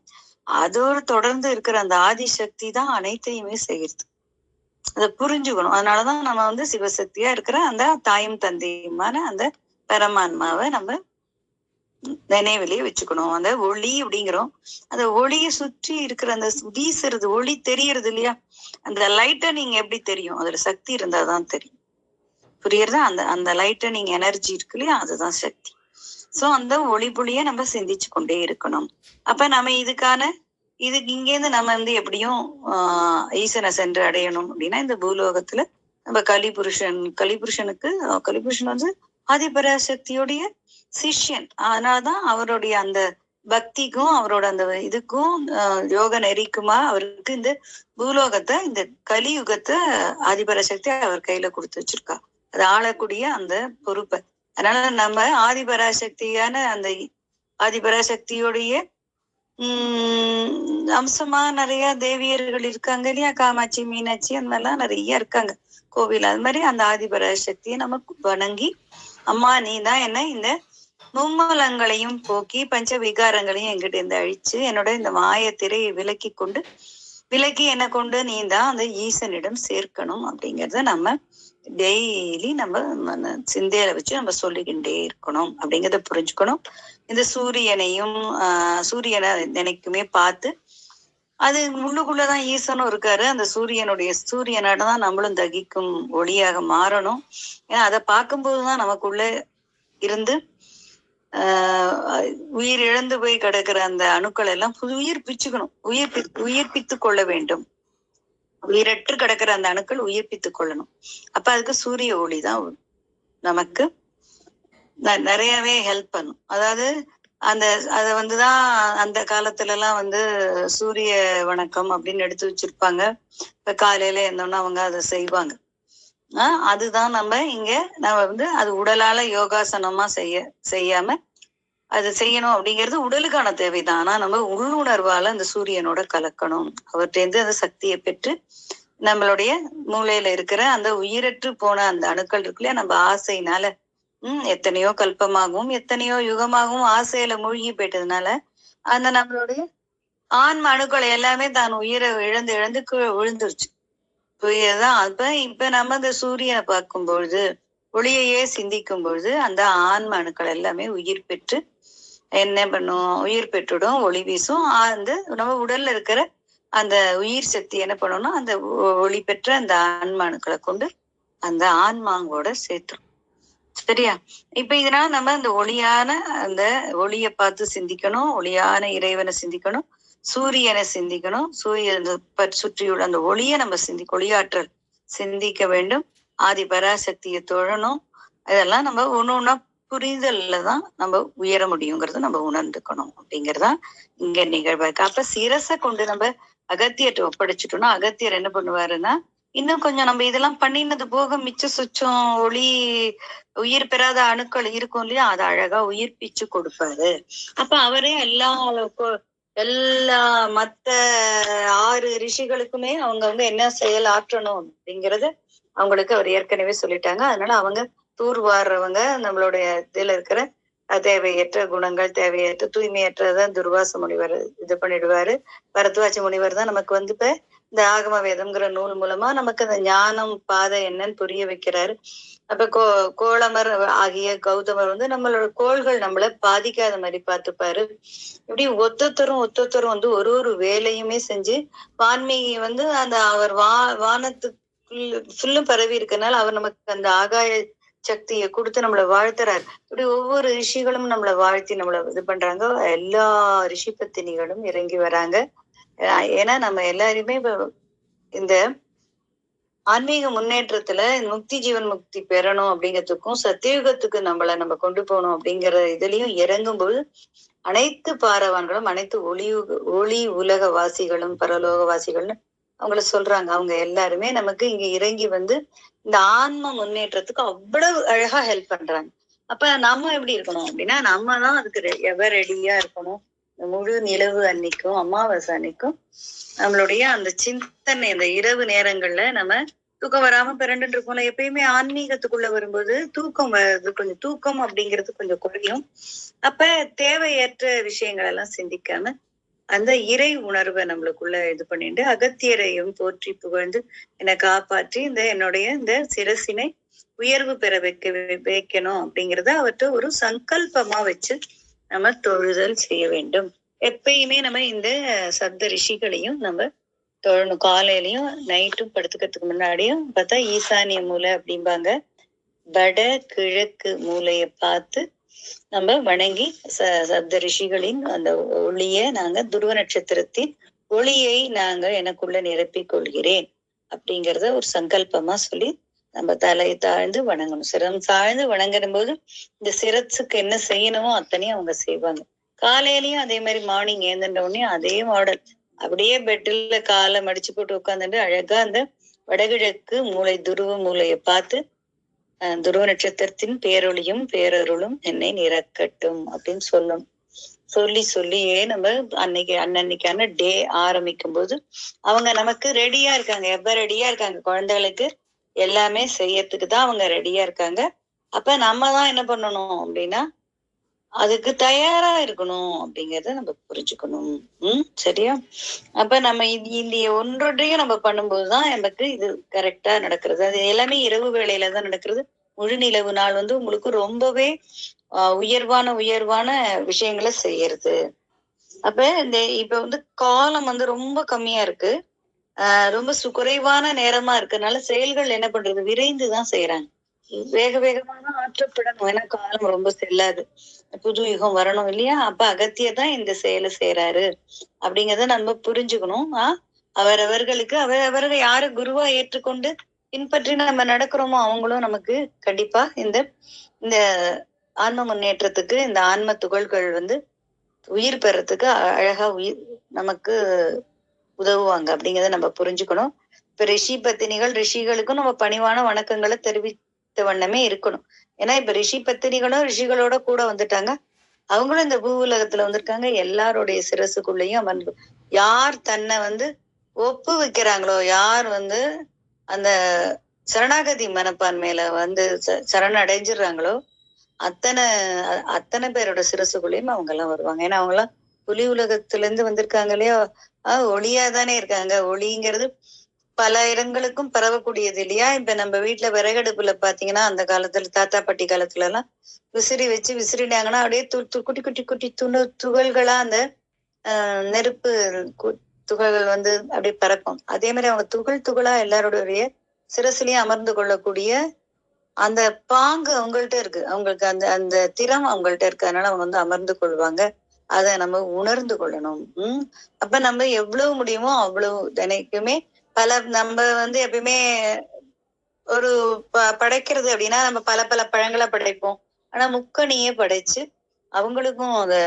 அதோடு தொடர்ந்து இருக்கிற அந்த ஆதிசக்தி தான் அனைத்தையுமே செய்யறது. அதை புரிஞ்சுக்கணும். அதனாலதான் நம்ம சிவசக்தியா இருக்கிற அந்த தாயும் தந்தையுமான அந்த பரமான்மாவை நம்ம நினைவிலேயே வச்சுக்கணும். அந்த ஒளி அப்படிங்கிறோம், அந்த ஒளியை சுற்றி இருக்கிற அந்த வீசுறது ஒளி தெரியறது இல்லையா, அந்த லைட்டை நீங்க எப்படி தெரியும், அதுல சக்தி இருந்தாதான் தெரியும். புரியறதா? அந்த அந்த லைட்டனிங் எனர்ஜி இருக்கு இல்லையா, அதுதான் சக்தி. சோ அந்த ஒளி புளிய நம்ம சிந்திச்சு கொண்டே இருக்கணும். அப்ப நம்ம இதுக்கு இங்கேருந்து நம்ம எப்படியும் ஈசனை சென்று அடையணும் அப்படின்னா இந்த பூலோகத்துல நம்ம கலிபுருஷனுக்கு கலிபுருஷன் ஆதிபராசக்தியோடைய சிஷ்யன். அதனாலதான் அவருடைய அந்த பக்திக்கும் அவரோட அந்த இதுக்கும் யோக நெறிக்குமா அவருக்கு இந்த பூலோகத்தை இந்த கலியுகத்தை ஆதிபராசக்தி அவர் கையில கொடுத்து வச்சிருக்கா. அது ஆளக்கூடிய அந்த பொறுப்பை. அதனால நம்ம ஆதிபராசக்தியான அந்த ஆதிபராசக்தியோடைய அம்சமா நிறைய தேவியர்கள் இருக்காங்க இல்லையா, காமாட்சி, மீனாட்சி, அந்த மாதிரிலாம் நிறைய இருக்காங்க கோவில். அது மாதிரி அந்த ஆதிபராசக்தியை நமக்கு வணங்கி, அம்மா நீ தான் என்ன இந்த மும்மலங்களையும் போக்கி பஞ்ச விகாரங்களையும் எங்கிட்ட இருந்து அழிச்சு என்னோட இந்த மாயத்திரையை விலக்கி என்ன கொண்டு நீ தான் அந்த ஈசனிடம் சேர்க்கணும் அப்படிங்கறத நம்ம டெய்லி நம்ம சிந்தையில வச்சு நம்ம சொல்லிக்கிட்டே இருக்கணும் அப்படிங்கிறத புரிஞ்சுக்கணும். இந்த சூரியனை நினைக்குமே பார்த்து, அது உள்ளுக்குள்ளதான் ஈசனும் இருக்காரு. அந்த சூரியனாடதான் நம்மளும் தகிக்கும் ஒளியாக மாறணும். ஏன்னா அதை பார்க்கும்போதுதான் நமக்குள்ள இருந்து உயிர் இழந்து போய் கிடக்கிற அந்த அணுக்கள் எல்லாம் உயிர்ப்பிச்சுக்கணும், உயிர்ப்பித்து கொள்ள வேண்டும். உயிரற்று கிடக்கிற அந்த அணுக்கள் உயிர்ப்பித்து கொள்ளணும். அப்ப அதுக்கு சூரிய ஒளி தான் நமக்கு நிறையவே ஹெல்ப் பண்ணும். அதாவது அதை வந்துதான் அந்த காலத்துல எல்லாம் சூரிய வணக்கம் அப்படின்னு எடுத்து வச்சிருப்பாங்க. இப்ப காலையில இருந்தோம்னா அவங்க அதை செய்வாங்க. அதுதான் நம்ம அது உடலால யோகாசனமா செய்யாம அது செய்யணும் அப்படிங்கிறது உடலுக்கான தேவைதான். ஆனா நம்ம உள்ளுணர்வால அந்த சூரியனோட கலக்கணும். அவர்கிட்ட அந்த சக்தியை பெற்று நம்மளுடைய மூளையில இருக்கிற அந்த உயிரற்று போன அந்த அணுக்கள் இருக்குல்லையா, நம்ம ஆசையினால எத்தனையோ கல்பமாகவும் எத்தனையோ யுகமாகவும் ஆசையில மூழ்கி போயிட்டதுனால அந்த நம்மளுடைய ஆன்ம அணுக்களை எல்லாமே தான் உயிரை இழந்து விழுந்துருச்சு. புரியுதுதான். இப்ப நம்ம இந்த சூரியனை பார்க்கும் பொழுது, ஒளியையே சிந்திக்கும் பொழுது அந்த ஆன்ம அணுக்கள் எல்லாமே உயிர் பெற்று என்ன பண்ணும், உயிர் பெற்றுடும், ஒளி வீசும். நம்ம உடல்ல இருக்கிற அந்த உயிர் சக்தி என்ன பண்ணணும்னா அந்த ஒளி பெற்ற அந்த ஆன்ம அணுக்களை கொண்டு அந்த ஆன்மாவோட சேர்த்துரும். சரியா? இப்ப இதனால நம்ம அந்த ஒளியை பார்த்து சிந்திக்கணும், ஒளியான இறைவனை சிந்திக்கணும், சூரியனை சிந்திக்கணும், சூரியன் சுற்றியுள்ள அந்த ஒளியை நம்ம ஒளியாற்றல் சிந்திக்க வேண்டும். ஆதி பராசக்தியை தொழணும். இதெல்லாம் நம்ம ஒண்ணு புரிதல்ல தான் நம்ம உயர முடியுங்கிறத நம்ம உணர்ந்துக்கணும் அப்படிங்கறதா இங்க நிகழ்வாக்கு. அப்ப சிரசை கொண்டு நம்ம அகத்தியத்தை ஒப்படைச்சிட்டோம்னா அகத்தியர் என்ன பண்ணுவாருன்னா, இன்னும் கொஞ்சம் நம்ம இதெல்லாம் பண்ணினது போக மிச்ச சுச்சம் உயிர் பெறாத அணுக்கள் இருக்கும் இல்லையா, அதை அழகா உயிர்ப்பிச்சு கொடுப்பாரு. அப்ப அவரே எல்லா மத்த 6 ரிஷிகளுக்குமே அவங்க என்ன செயல் ஆற்றணும் அப்படிங்கறது அவங்களுக்கு அவர் ஏற்கனவே சொல்லிட்டாங்க. அதனால அவங்க தூர்வாடுறவங்க நம்மளுடைய இதுல இருக்கிற தேவையற்ற குணங்கள், தேவையற்ற தூய்மையற்றதான் துர்வாச முனிவர் இது பண்ணிடுவாரு. பரத்வாஜ முனிவர் தான் நமக்கு இப்ப இந்த ஆகம வேதம்ங்கிற நூல் மூலமா நமக்கு அந்த ஞானம் பாதை என்னன்னு புரிய வைக்கிறாரு. அப்ப கோளமர் ஆகிய கௌதமர் நம்மளோட கோள்கள் நம்மள பாதிக்காத மாதிரி பார்த்துப்பாரு. இப்படி ஒத்தொத்தரும் ஒரு வேலையுமே செஞ்சு வான்மீகி அந்த அவர் வானத்துக்கு ஃபுல்லும் பரவி இருக்கனால அவர் நமக்கு அந்த ஆகாய சக்தியை கொடுத்து நம்மளை வாழ்த்துறாரு. இப்படி ஒவ்வொரு ரிஷிகளும் நம்மளை வாழ்த்தி நம்மளை இது பண்றாங்க. எல்லா ரிஷி பத்தினிகளும் இறங்கி வராங்க. ஏன்னா நம்ம எல்லாருமே இந்த ஆன்மீக முன்னேற்றத்துல முக்தி ஜீவன் முக்தி பெறணும் அப்படிங்கிறதுக்கும் சத்தியுகத்துக்கு நம்ம கொண்டு போகணும் அப்படிங்கிற இதுலயும் இறங்கும்போது அனைத்து பாரவான்களும் அனைத்து ஒளி உலக வாசிகளும் பரலோக வாசிகள்னு அவங்கள சொல்றாங்க. அவங்க எல்லாருமே நமக்கு இங்க இறங்கி இந்த ஆன்ம முன்னேற்றத்துக்கு அவ்வளவு அழகா ஹெல்ப் பண்றாங்க. அப்ப நம்ம எப்படி இருக்கணும் அப்படின்னா, நம்ம தான் அதுக்கு எவர் ரெடியா இருக்கணும். முழு நிலவு அன்னைக்கும் அமாவாசை அன்னைக்கும் நம்மளுடைய அந்த சிந்தனை இந்த இரவு நேரங்கள்ல நம்ம தூக்கம் வராம பிறண்டு இருக்கோம்ல. எப்பயுமே ஆன்மீகத்துக்குள்ள வரும்போது தூக்கம் வருது, கொஞ்சம் தூக்கம் அப்படிங்கிறது கொஞ்சம் குறையும். அப்ப தேவையற்ற விஷயங்கள் எல்லாம் சிந்திக்காம அந்த இறை உணர்வை நம்மளுக்குள்ள இது பண்ணிட்டு அகத்தியரையும் போற்றி புகழ்ந்து என்னை காப்பாற்றி என்னுடைய இந்த சிரசினை உயர்வு பெற வைக்கணும் அப்படிங்கிறத அவர்கிட்ட ஒரு சங்கல்பமா வச்சு நம்ம தொழுதல் செய்ய வேண்டும். எப்பயுமே நம்ம இந்த சப்த ரிஷிகளையும் நம்ம தொழணும். காலையிலயும் நைட்டும் படுத்துக்கிறதுக்கு முன்னாடியும் பார்த்தா ஈசானிய மூலை அப்படிம்பாங்க. வட கிழக்கு மூலையை பார்த்து நம்ம வணங்கி சப்த ரிஷிகளின் அந்த ஒளிய நாங்க துருவ நட்சத்திரத்தின் ஒளியை நாங்க எனக்குள்ள நிரப்பிக் கொள்கிறேன் அப்படிங்கிறத ஒரு சங்கல்பமா சொல்லி நம்ம தலை தாழ்ந்து வணங்கணும். சிரம் தாழ்ந்து வணங்கிடும் போது இந்த சிரசுக்கு என்ன செய்யணுமோ அத்தனையும் அவங்க செய்வாங்க. காலையிலயும் அதே மாதிரி மார்னிங் ஏந்திர உடனே அதே மாடல் அப்படியே பெட்ல காலை மடிச்சு போட்டு உட்காந்துட்டு அழகா அந்த வடகிழக்கு மூளை துருவ மூலையை பார்த்து துருவ நட்சத்திரத்தின் பேரொளியும் பேரருளும் என்னை நிரக்கட்டும் அப்படின்னு சொல்லணும். சொல்லி சொல்லியே நம்ம அன்னன்னைக்கான டே ஆரம்பிக்கும் போது அவங்க நமக்கு ரெடியா இருக்காங்க. எப்ப ரெடியா இருக்காங்க? குழந்தைகளுக்கு எல்லாமே செய்யறதுக்கு தான் அவங்க ரெடியா இருக்காங்க. அப்ப நம்ம தான் என்ன பண்ணணும் அப்படின்னா அதுக்கு தயாரா இருக்கணும் அப்படிங்கறத நம்ம புரிஞ்சுக்கணும். சரியா? அப்ப நம்ம இந்த ஒன்றொன்றையும் நம்ம பண்ணும்போதுதான் நமக்கு இது கரெக்டா நடக்கிறது. அது எல்லாமே இரவு வேளையில தான் நடக்கிறது. முழு நிலவு நாள் வந்து உங்களுக்கு ரொம்பவே உயர்வான உயர்வான விஷயங்களை செய்யறது. அப்ப இப்ப வந்து காலம் வந்து ரொம்ப கம்மியா இருக்கு. ரொம்ப குறைவான நேரமா இருக்கனால செயல்கள் என்ன பண்றது? விரைந்துதான் செய்யறாங்க. வேக வேகமான ஆற்றப்படணும். ஏன்னா காலம் ரொம்ப செல்லாது. புது யுகம் வரணும் இல்லையா? அப்ப அகத்தியர் தான் இந்த செயலை செய்யறாரு அப்படிங்கறத நம்ம புரிஞ்சுக்கணும். அவரவர்களுக்கு அவரவர்கள் யாரு குருவா ஏற்றுக்கொண்டு பின்பற்றி நம்ம நடக்கிறோமோ அவங்களும் நமக்கு கண்டிப்பா இந்த இந்த ஆன்ம முன்னேற்றத்துக்கு இந்த ஆன்ம துகள்கள் வந்து உயிர் பெறத்துக்கு அழகா நமக்கு உதவுவாங்க அப்படிங்கறத நம்ம புரிஞ்சுக்கணும். இப்ப ரிஷி பத்தினிகள் ரிஷிகளுக்கும் நம்ம பணிவான வணக்கங்களை தெரிவித்த வண்ணமே இருக்கணும். ஏன்னா இப்ப ரிஷி பத்தினிகளும் ரிஷிகளோட கூட வந்துட்டாங்க. அவங்களும் இந்த பூ உலகத்துல வந்திருக்காங்க. எல்லாருடைய சிரசுக்குள்ளேயும் அமர்ந்து யார் தன்னை வந்து ஒப்பு வைக்கிறாங்களோ, யார் வந்து அந்த சரணாகதி மனப்பான்மையில வந்து சரணடைஞ்சிடுறாங்களோ அத்தனை அத்தனை பேரோட சிரசுக்குள்ளேயும் அவங்க எல்லாம் வருவாங்க. ஏன்னா அவங்க எல்லாம் புலி உலகத்துல இருந்து வந்திருக்காங்க இல்லையா? ஒளியா தானே இருக்காங்க. ஒளிங்கிறது பல இடங்களுக்கும் பரவக்கூடியது இல்லையா? இப்ப நம்ம வீட்டுல விறகடுப்புல பாத்தீங்கன்னா அந்த காலத்துல தாத்தா பாட்டி காலத்துல எல்லாம் விசிறி வச்சு விசிறினாங்கன்னா அப்படியே குட்டி குட்டி குட்டி துகள்களா அந்த நெருப்பு துகள்கள் வந்து அப்படியே பறக்கும். அதே மாதிரி அவங்க துகள் துகளா எல்லாருடைய சிரசுலயும் அமர்ந்து கொள்ளக்கூடிய அந்த பாங்கு அவங்கள்ட்ட இருக்கு. அவங்களுக்கு அந்த அந்த திறம் அவங்கள்ட்ட இருக்கு. அதனால அவங்க வந்து அமர்ந்து கொள்வாங்க. அதை நம்ம உணர்ந்து கொள்ளணும். அப்ப நம்ம எவ்வளவு முடியுமோ அவ்வளவு தினைக்குமே நம்ம வந்து எப்பயுமே ஒரு படைக்கிறது அப்படின்னா நம்ம பல பல பழங்களை படைப்போம். ஆனா முக்கணியே படைச்சு அவங்களுக்கும் அதை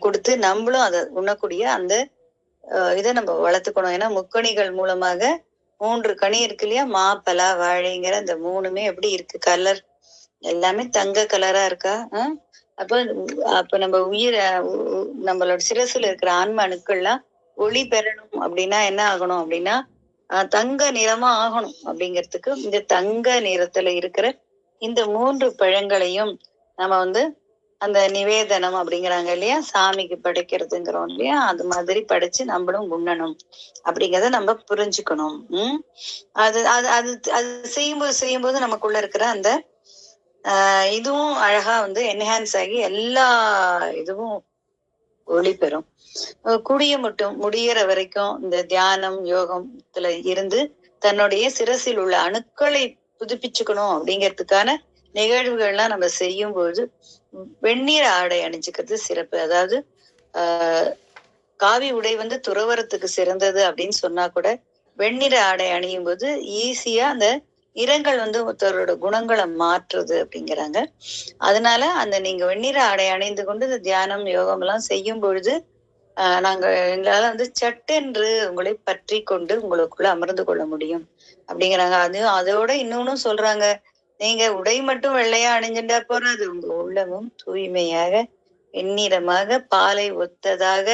கொடுத்து நம்மளும் அதை உண்ணக்கூடிய அந்த இதை நம்ம வளர்த்துக்கணும். ஏன்னா முக்கணிகள் மூலமாக 3 கனி இருக்கு இல்லையா? மா, பலா, வாழைங்கிற அந்த 3மே எப்படி இருக்கு? கலர் எல்லாமே தங்க கலரா இருக்கா? அப்ப அப்ப நம்ம நம்மளோட சிரசுல இருக்கிற ஆன்ம அணுக்கள்லாம் ஒளி பெறணும் அப்படின்னா என்ன ஆகணும் அப்படின்னா தங்க நிறமா ஆகணும். அப்படிங்கிறதுக்கு இந்த தங்க நிறத்துல இருக்கிற இந்த 3 பழங்களையும் நம்ம வந்து அந்த நிவேதனம் அப்படிங்கிறாங்க இல்லையா? சாமிக்கு படைக்கிறதுங்கிறோம் இல்லையா? அது மாதிரி படைச்சு நம்மளும் உண்ணணும் அப்படிங்கிறத நம்ம புரிஞ்சுக்கணும். அது அது அது அது செய்யும்போது நமக்குள்ள இருக்கிற அந்த இதுவும் அழகா வந்து என்ஹான்ஸ் ஆகி எல்லா இதுவும் ஒளி பெறும். முடியற வரைக்கும் இந்த தியானம் யோகத்துல இருந்து தன்னுடைய சிரசில் உள்ள அணுக்களை புதுப்பிச்சுக்கணும் அப்படிங்கிறதுக்கான நிகழ்வுகள்லாம் நம்ம செய்யும் போது வெந்நீர் ஆடை அணிஞ்சுக்கிறது சிறப்பு. அதாவது காவி உடை வந்து துறவரத்துக்கு சிறந்தது அப்படின்னு சொன்னா கூட வெண்ணிற ஆடை அணியும் போது ஈஸியா அந்த நிறங்கள் வந்து ஒருத்தரோட குணங்களை மாற்றுறது அப்படிங்கிறாங்க. அதனால அந்த நீங்க வெண்ணிற ஆடை அணிந்து கொண்டு இந்த தியானம் யோகம் எல்லாம் செய்யும் பொழுது நாங்க எங்களால வந்து சட்டென்று உங்களை பற்றி கொண்டு உங்களுக்குள்ள அமர்ந்து கொள்ள முடியும் அப்படிங்கிறாங்க. அதோட இன்னொன்னும் சொல்றாங்க. நீங்க உடை மட்டும் வெள்ளையா அணிஞ்சுட்டா போறாது. உங்க உள்ளமும் தூய்மையாக வெண்ணிறமாக பாலை ஒத்ததாக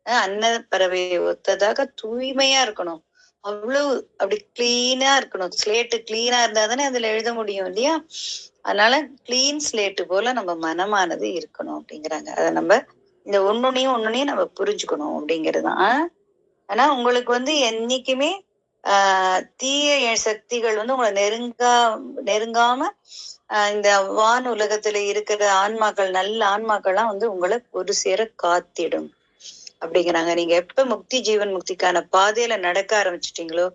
அன்ன பறவையை ஒத்ததாக தூய்மையா இருக்கணும். அவ்வளவு அப்படி கிளீனா இருக்கணும். ஸ்லேட்டு கிளீனா இருந்தா தானே அதுல எழுத முடியும் இல்லையா? அதனால கிளீன் ஸ்லேட்டு போல நம்ம மனமானது இருக்கணும் அப்படிங்கிறாங்க. அதை நம்ம இந்த ஒன்னொன்னையும் நம்ம புரிஞ்சுக்கணும் அப்படிங்கிறதுதான். ஆனா உங்களுக்கு வந்து என்னைக்குமே தீய சக்திகள் வந்து உங்களை நெருங்காம இந்த வான் உலகத்துல இருக்கிற ஆன்மாக்கள் நல்ல ஆன்மாக்கள்லாம் வந்து உங்களை ஒரு சேர காத்திடும் அப்படிங்கிறாங்க. நீங்க எப்ப ஜீவன் முக்திக்கான பாதையில நடக்க ஆரம்பிச்சிட்டீங்களோ,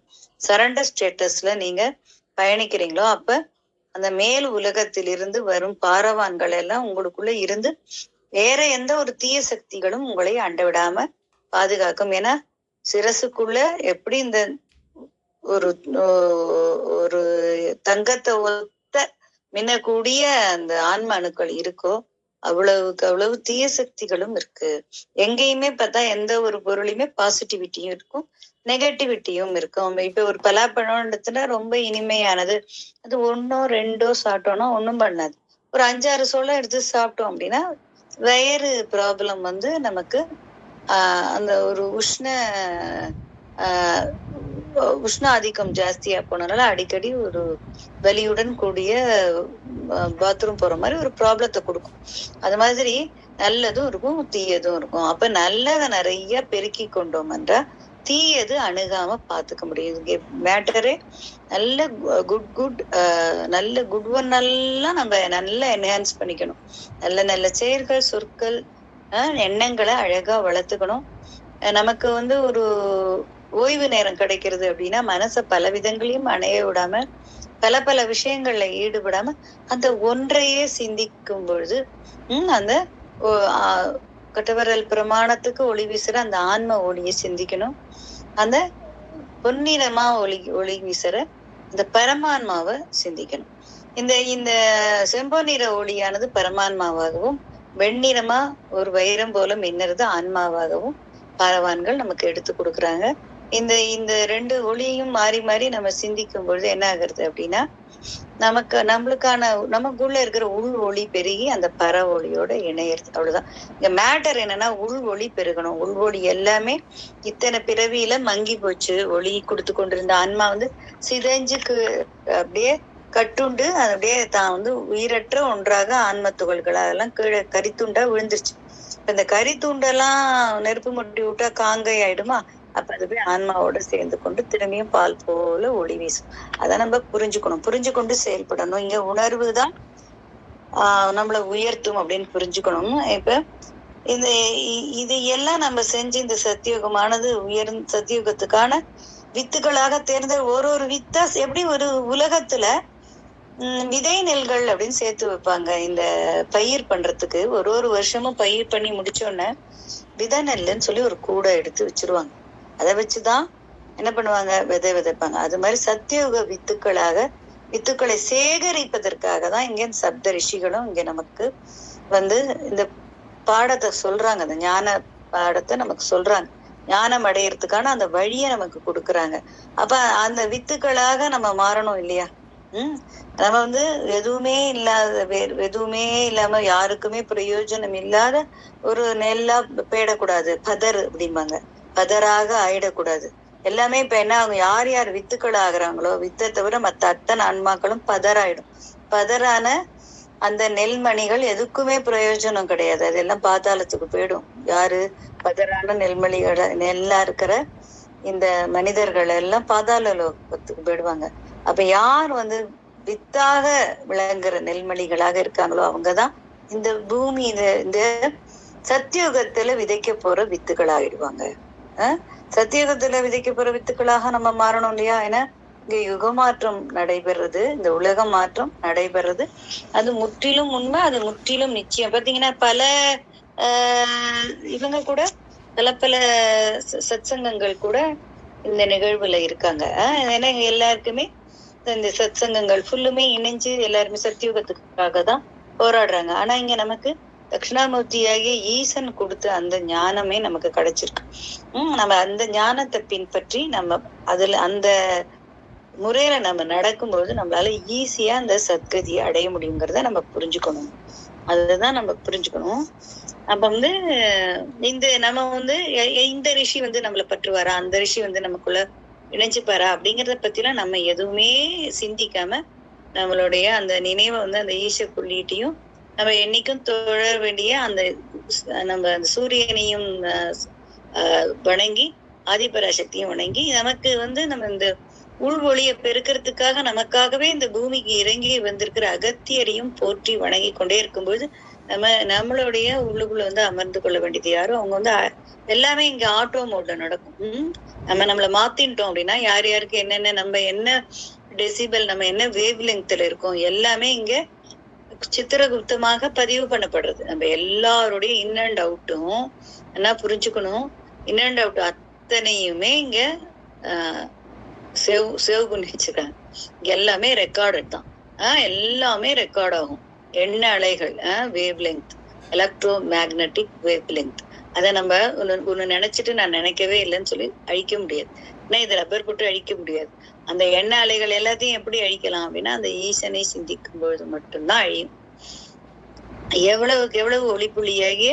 சரண்டர் ஸ்டேட்டஸ்ல நீங்க பயணிக்கிறீங்களோ, அப்ப அந்த மேல் உலகத்தில் இருந்து வரும் பாரவான்கள் எல்லாம் உங்களுக்குள்ள இருந்து வேற எந்த ஒரு தீய சக்திகளும் உங்களை அண்ட விடாம பாதுகாக்கும். ஏன்னா சிரசுக்குள்ள எப்படி இந்த ஒரு ஒரு தங்கத்தை ஒத்த மின்னக்கூடிய அந்த ஆன்ம அணுக்கள் இருக்கோ அவ்வளவுக்கு அவ்வளவு தீய சக்திகளும் இருக்கு. எங்கேயுமே பார்த்தா எந்த ஒரு பொருளையுமே பாசிட்டிவிட்டியும் இருக்கும், நெகட்டிவிட்டியும் இருக்கும். இப்ப ஒரு பலாப்பழம்ன்றதுல ரொம்ப இனிமையானது, அது 1 2 சாப்பிட்டோம்னா ஒண்ணும் பண்ணாது. ஒரு 5 6 சொல்ல எடுத்து சாப்பிட்டோம் அப்படின்னா வயிறு ப்ராப்ளம் வந்து நமக்கு அந்த ஒரு உஷ்ண ஆதிக்கம் ஜாஸ்தியா போனதுனால அடிக்கடி ஒரு வலியுடன் கூடிய பாத்ரூம் போற மாதிரி ஒரு ப்ராப்ளத்தை கொடுக்கும். அது மாதிரி நல்லதும் இருக்கும், தீயதும் இருக்கும். அப்ப நல்லதை நிறைய பெருக்கி கொண்டோம் என்றா தீயது அணுகாம பாத்துக்க முடியும். மேட்டரே நல்ல நல்ல குட் ஒன் எல்லாம் நம்ம நல்லா என்ஹான்ஸ் பண்ணிக்கணும். நல்ல நல்ல செயல்கள், சொற்கள், எண்ணங்களை அழகா வளர்த்துக்கணும். நமக்கு வந்து ஒரு ஓய்வு நேரம் கிடைக்கிறது அப்படின்னா மனசை பல விதங்களையும் அணைய விடாம பல பல விஷயங்கள்ல ஈடுபடாம அந்த ஒன்றையே சிந்திக்கும் பொழுது அந்த கட்டவரல் பிரமாணத்துக்கு ஒளி வீசுற அந்த ஆன்ம ஒளியை சிந்திக்கணும். அந்த பொன்னிறமா ஒளி வீசுற இந்த பரமான்மாவை சிந்திக்கணும். இந்த இந்த செம்பொன்னிற ஒளியானது பரமான்மாவாகவும் வெண்ணிறமா ஒரு வைரம் போல மின்னறது ஆன்மாவாகவும் பரவான்கள் நமக்கு எடுத்து கொடுக்குறாங்க. இந்த இந்த ரெண்டு ஒளியையும் மாறி மாறி நம்ம சிந்திக்கும் பொழுது என்ன ஆகுறது அப்படின்னா நம்மளுக்கான நமக்குள்ள இருக்கிற உள் ஒளி பெருகி அந்த பர ஒளியோட இணையறது. அவ்வளவுதான். இங்க மேட்டர் என்னன்னா உள் ஒளி பெருகணும். உள் ஒளி எல்லாமே இத்தனை பிறவியில மங்கி போச்சு. ஒளி கொடுத்து கொண்டிருந்த ஆன்மா வந்து சிதைஞ்சுக்கு அப்படியே கட்டுண்டு அப்படியே தான் வந்து உயிரற்ற ஒன்றாக ஆன்ம துகள்களா அதெல்லாம் கீழே கரித்துண்டா விழுந்துருச்சு. இந்த கரித்துண்டெல்லாம் நெருப்பு முட்டி விட்டா காங்கை ஆயிடுமா? அப்ப அது போய் ஆன்மாவோட சேர்ந்து கொண்டு திரும்பியும் பால் போல ஒளி வீசும். அதை நம்ம புரிஞ்சுக்கணும். புரிஞ்சு கொண்டு செயல்படணும். இங்க உணர்வு தான் நம்மளை உயர்த்தும் அப்படின்னு புரிஞ்சுக்கணும். இப்ப இந்த இது எல்லாம் நம்ம செஞ்சு இந்த சத்தியுகமானது சத்தியுகத்துக்கான வித்துக்களாக தேர்ந்த ஒரு வித்தா எப்படி ஒரு உலகத்துல விதை நெல்கள் அப்படின்னு சேர்த்து வைப்பாங்க. இந்த பயிர் பண்றதுக்கு ஒரு வருஷமும் பயிர் பண்ணி முடிச்சோடனே விதை நெல்லுன்னு சொல்லி ஒரு கூடை எடுத்து வச்சிருவாங்க. அதை வச்சுதான் என்ன பண்ணுவாங்க, விதைப்பாங்க. அது மாதிரி சத்தியுக வித்துக்களை சேகரிப்பதற்காக தான் இங்க சப்த ரிஷிகளும் இங்க நமக்கு வந்து இந்த பாடத்தை சொல்றாங்க. அந்த ஞான பாடத்தை நமக்கு சொல்றாங்க. ஞானம் அடையறதுக்கான அந்த வழியை நமக்கு கொடுக்குறாங்க. அப்ப அந்த வித்துக்களாக நம்ம மாறணும் இல்லையா? நம்ம வந்து எதுவுமே இல்லாம யாருக்குமே பிரயோஜனம் இல்லாத ஒரு நெல்லா போயிடக்கூடாது. பதர் அப்படிம்பாங்க. பதராக ஆயிடக்கூடாது. எல்லாமே இப்ப என்ன அவங்க யார் வித்துக்கள் ஆகுறாங்களோ வித்தை தவிர மத்த அத்தனை ஆன்மாக்களும் பதராயிடும். பதரான அந்த நெல்மணிகள் எதுக்குமே பிரயோஜனம் கிடையாது. அதெல்லாம் பாதாளத்துக்கு போயிடும். யாரு பதரான நெல்லா இருக்கிற இந்த மனிதர்கள் எல்லாம் பாதாள லோகத்துக்கு போயிடுவாங்க. அப்ப யார் வந்து வித்தாக விளங்குற நெல்மணிகளாக இருக்காங்களோ அவங்கதான் இந்த பூமி இந்த சத்தியுகத்துல விதைக்க போற வித்துக்கள் ஆயிடுவாங்க. சத்தியுகத்துல விதைக்க போற வித்துக்களாக நம்ம மாறணும் இல்லையா? ஏன்னா இங்க யுகமாற்றம் நடைபெறது, இந்த உலக மாற்றம் நடைபெறது, அது முற்றிலும் உண்மை, அது முற்றிலும் நிச்சயம். பாத்தீங்கன்னா பல இவங்க கூட பல சத்சங்கங்கள் கூட இந்த நிகழ்வுல இருக்காங்க. ஏன்னா எல்லாருக்குமே இந்த சத்சங்கங்கள் ஃபுல்லுமே இணைஞ்சு எல்லாருமே சத்தியுகத்துக்காக தான் போராடுறாங்க. ஆனா இங்க நமக்கு தட்சிணாமூர்த்தியாகிய ஈசன் கொடுத்த அந்த ஞானமே நமக்கு கிடைச்சிருக்கு. நம்ம அந்த ஞானத்தை பின்பற்றி நம்ம அதுல அந்த முறையில நம்ம நடக்கும்போது நம்மளால ஈஸியா அந்த சத்கதியை அடைய முடியுங்கிறத நம்ம புரிஞ்சுக்கணும். அதுதான் நம்ம புரிஞ்சுக்கணும். அப்ப வந்து நம்ம வந்து இந்த ரிஷி வந்து நம்மளை பற்றுவாரா, அந்த ரிஷி வந்து நமக்குள்ள இணைஞ்சுப்பாரா அப்படிங்கிறத பத்திலாம் நம்ம எதுவுமே சிந்திக்காம நம்மளுடைய அந்த நினைவை வந்து அந்த ஈச புள்ளிட்டையும் நம்ம என்னைக்கும் தொழ வேண்டிய அந்த நம்ம அந்த சூரியனையும் வணங்கி ஆதிபராசக்தியும் வணங்கி நமக்கு வந்து நம்ம இந்த உள் ஒளியை பெருக்கிறதுக்காக நமக்காகவே இந்த பூமிக்கு இறங்கி வந்திருக்கிற அகத்தியரையும் போற்றி வணங்கி கொண்டே இருக்கும்போது நம்மளுடைய உள்ளுக்குள்ள வந்து அமர்ந்து கொள்ள வேண்டியது யாரும் அவங்க வந்து எல்லாமே இங்க ஆட்டோ மோட்ல நடக்கும். நம்மளை மாத்தின்ட்டோம் அப்படின்னா யாருக்கு என்னென்ன நம்ம என்ன டெசிபல் நம்ம என்ன வேவ் லெங்க்ல இருக்கோம் எல்லாமே இங்க சித்திரகுப்தமாக பதிவு பண்ணப்படுறது. நம்ம எல்லாருடைய இன் அண்ட் அவுட்டும் என்ன புரிஞ்சுக்கணும். இன் அண்ட் அவுட் அத்தனையுமே இங்க சேவ் பண்ணி வச்சிருக்காங்க. எல்லாமே ரெக்கார்டட் தான். எல்லாமே ரெக்கார்ட் ஆகும். எண்ண அலைகள், wave length, electro magnetic wave length. அதை நம்ம ஒண்ணு நினைச்சிட்டு நான் நினைக்கவே இல்லைன்னு சொல்லி அழிக்க முடியாது. ஏன்னா இதை ரப்பர் போட்டு அழிக்க முடியாது. அந்த எண்ண அலைகள் எல்லாத்தையும் எப்படி அழிக்கலாம் அப்படின்னா அந்த ஈசனை சிந்திக்கும் பொழுது மட்டும்தான் அழியும். எவ்வளவுக்கு எவ்வளவு ஒளிப்புள்ளியாகிய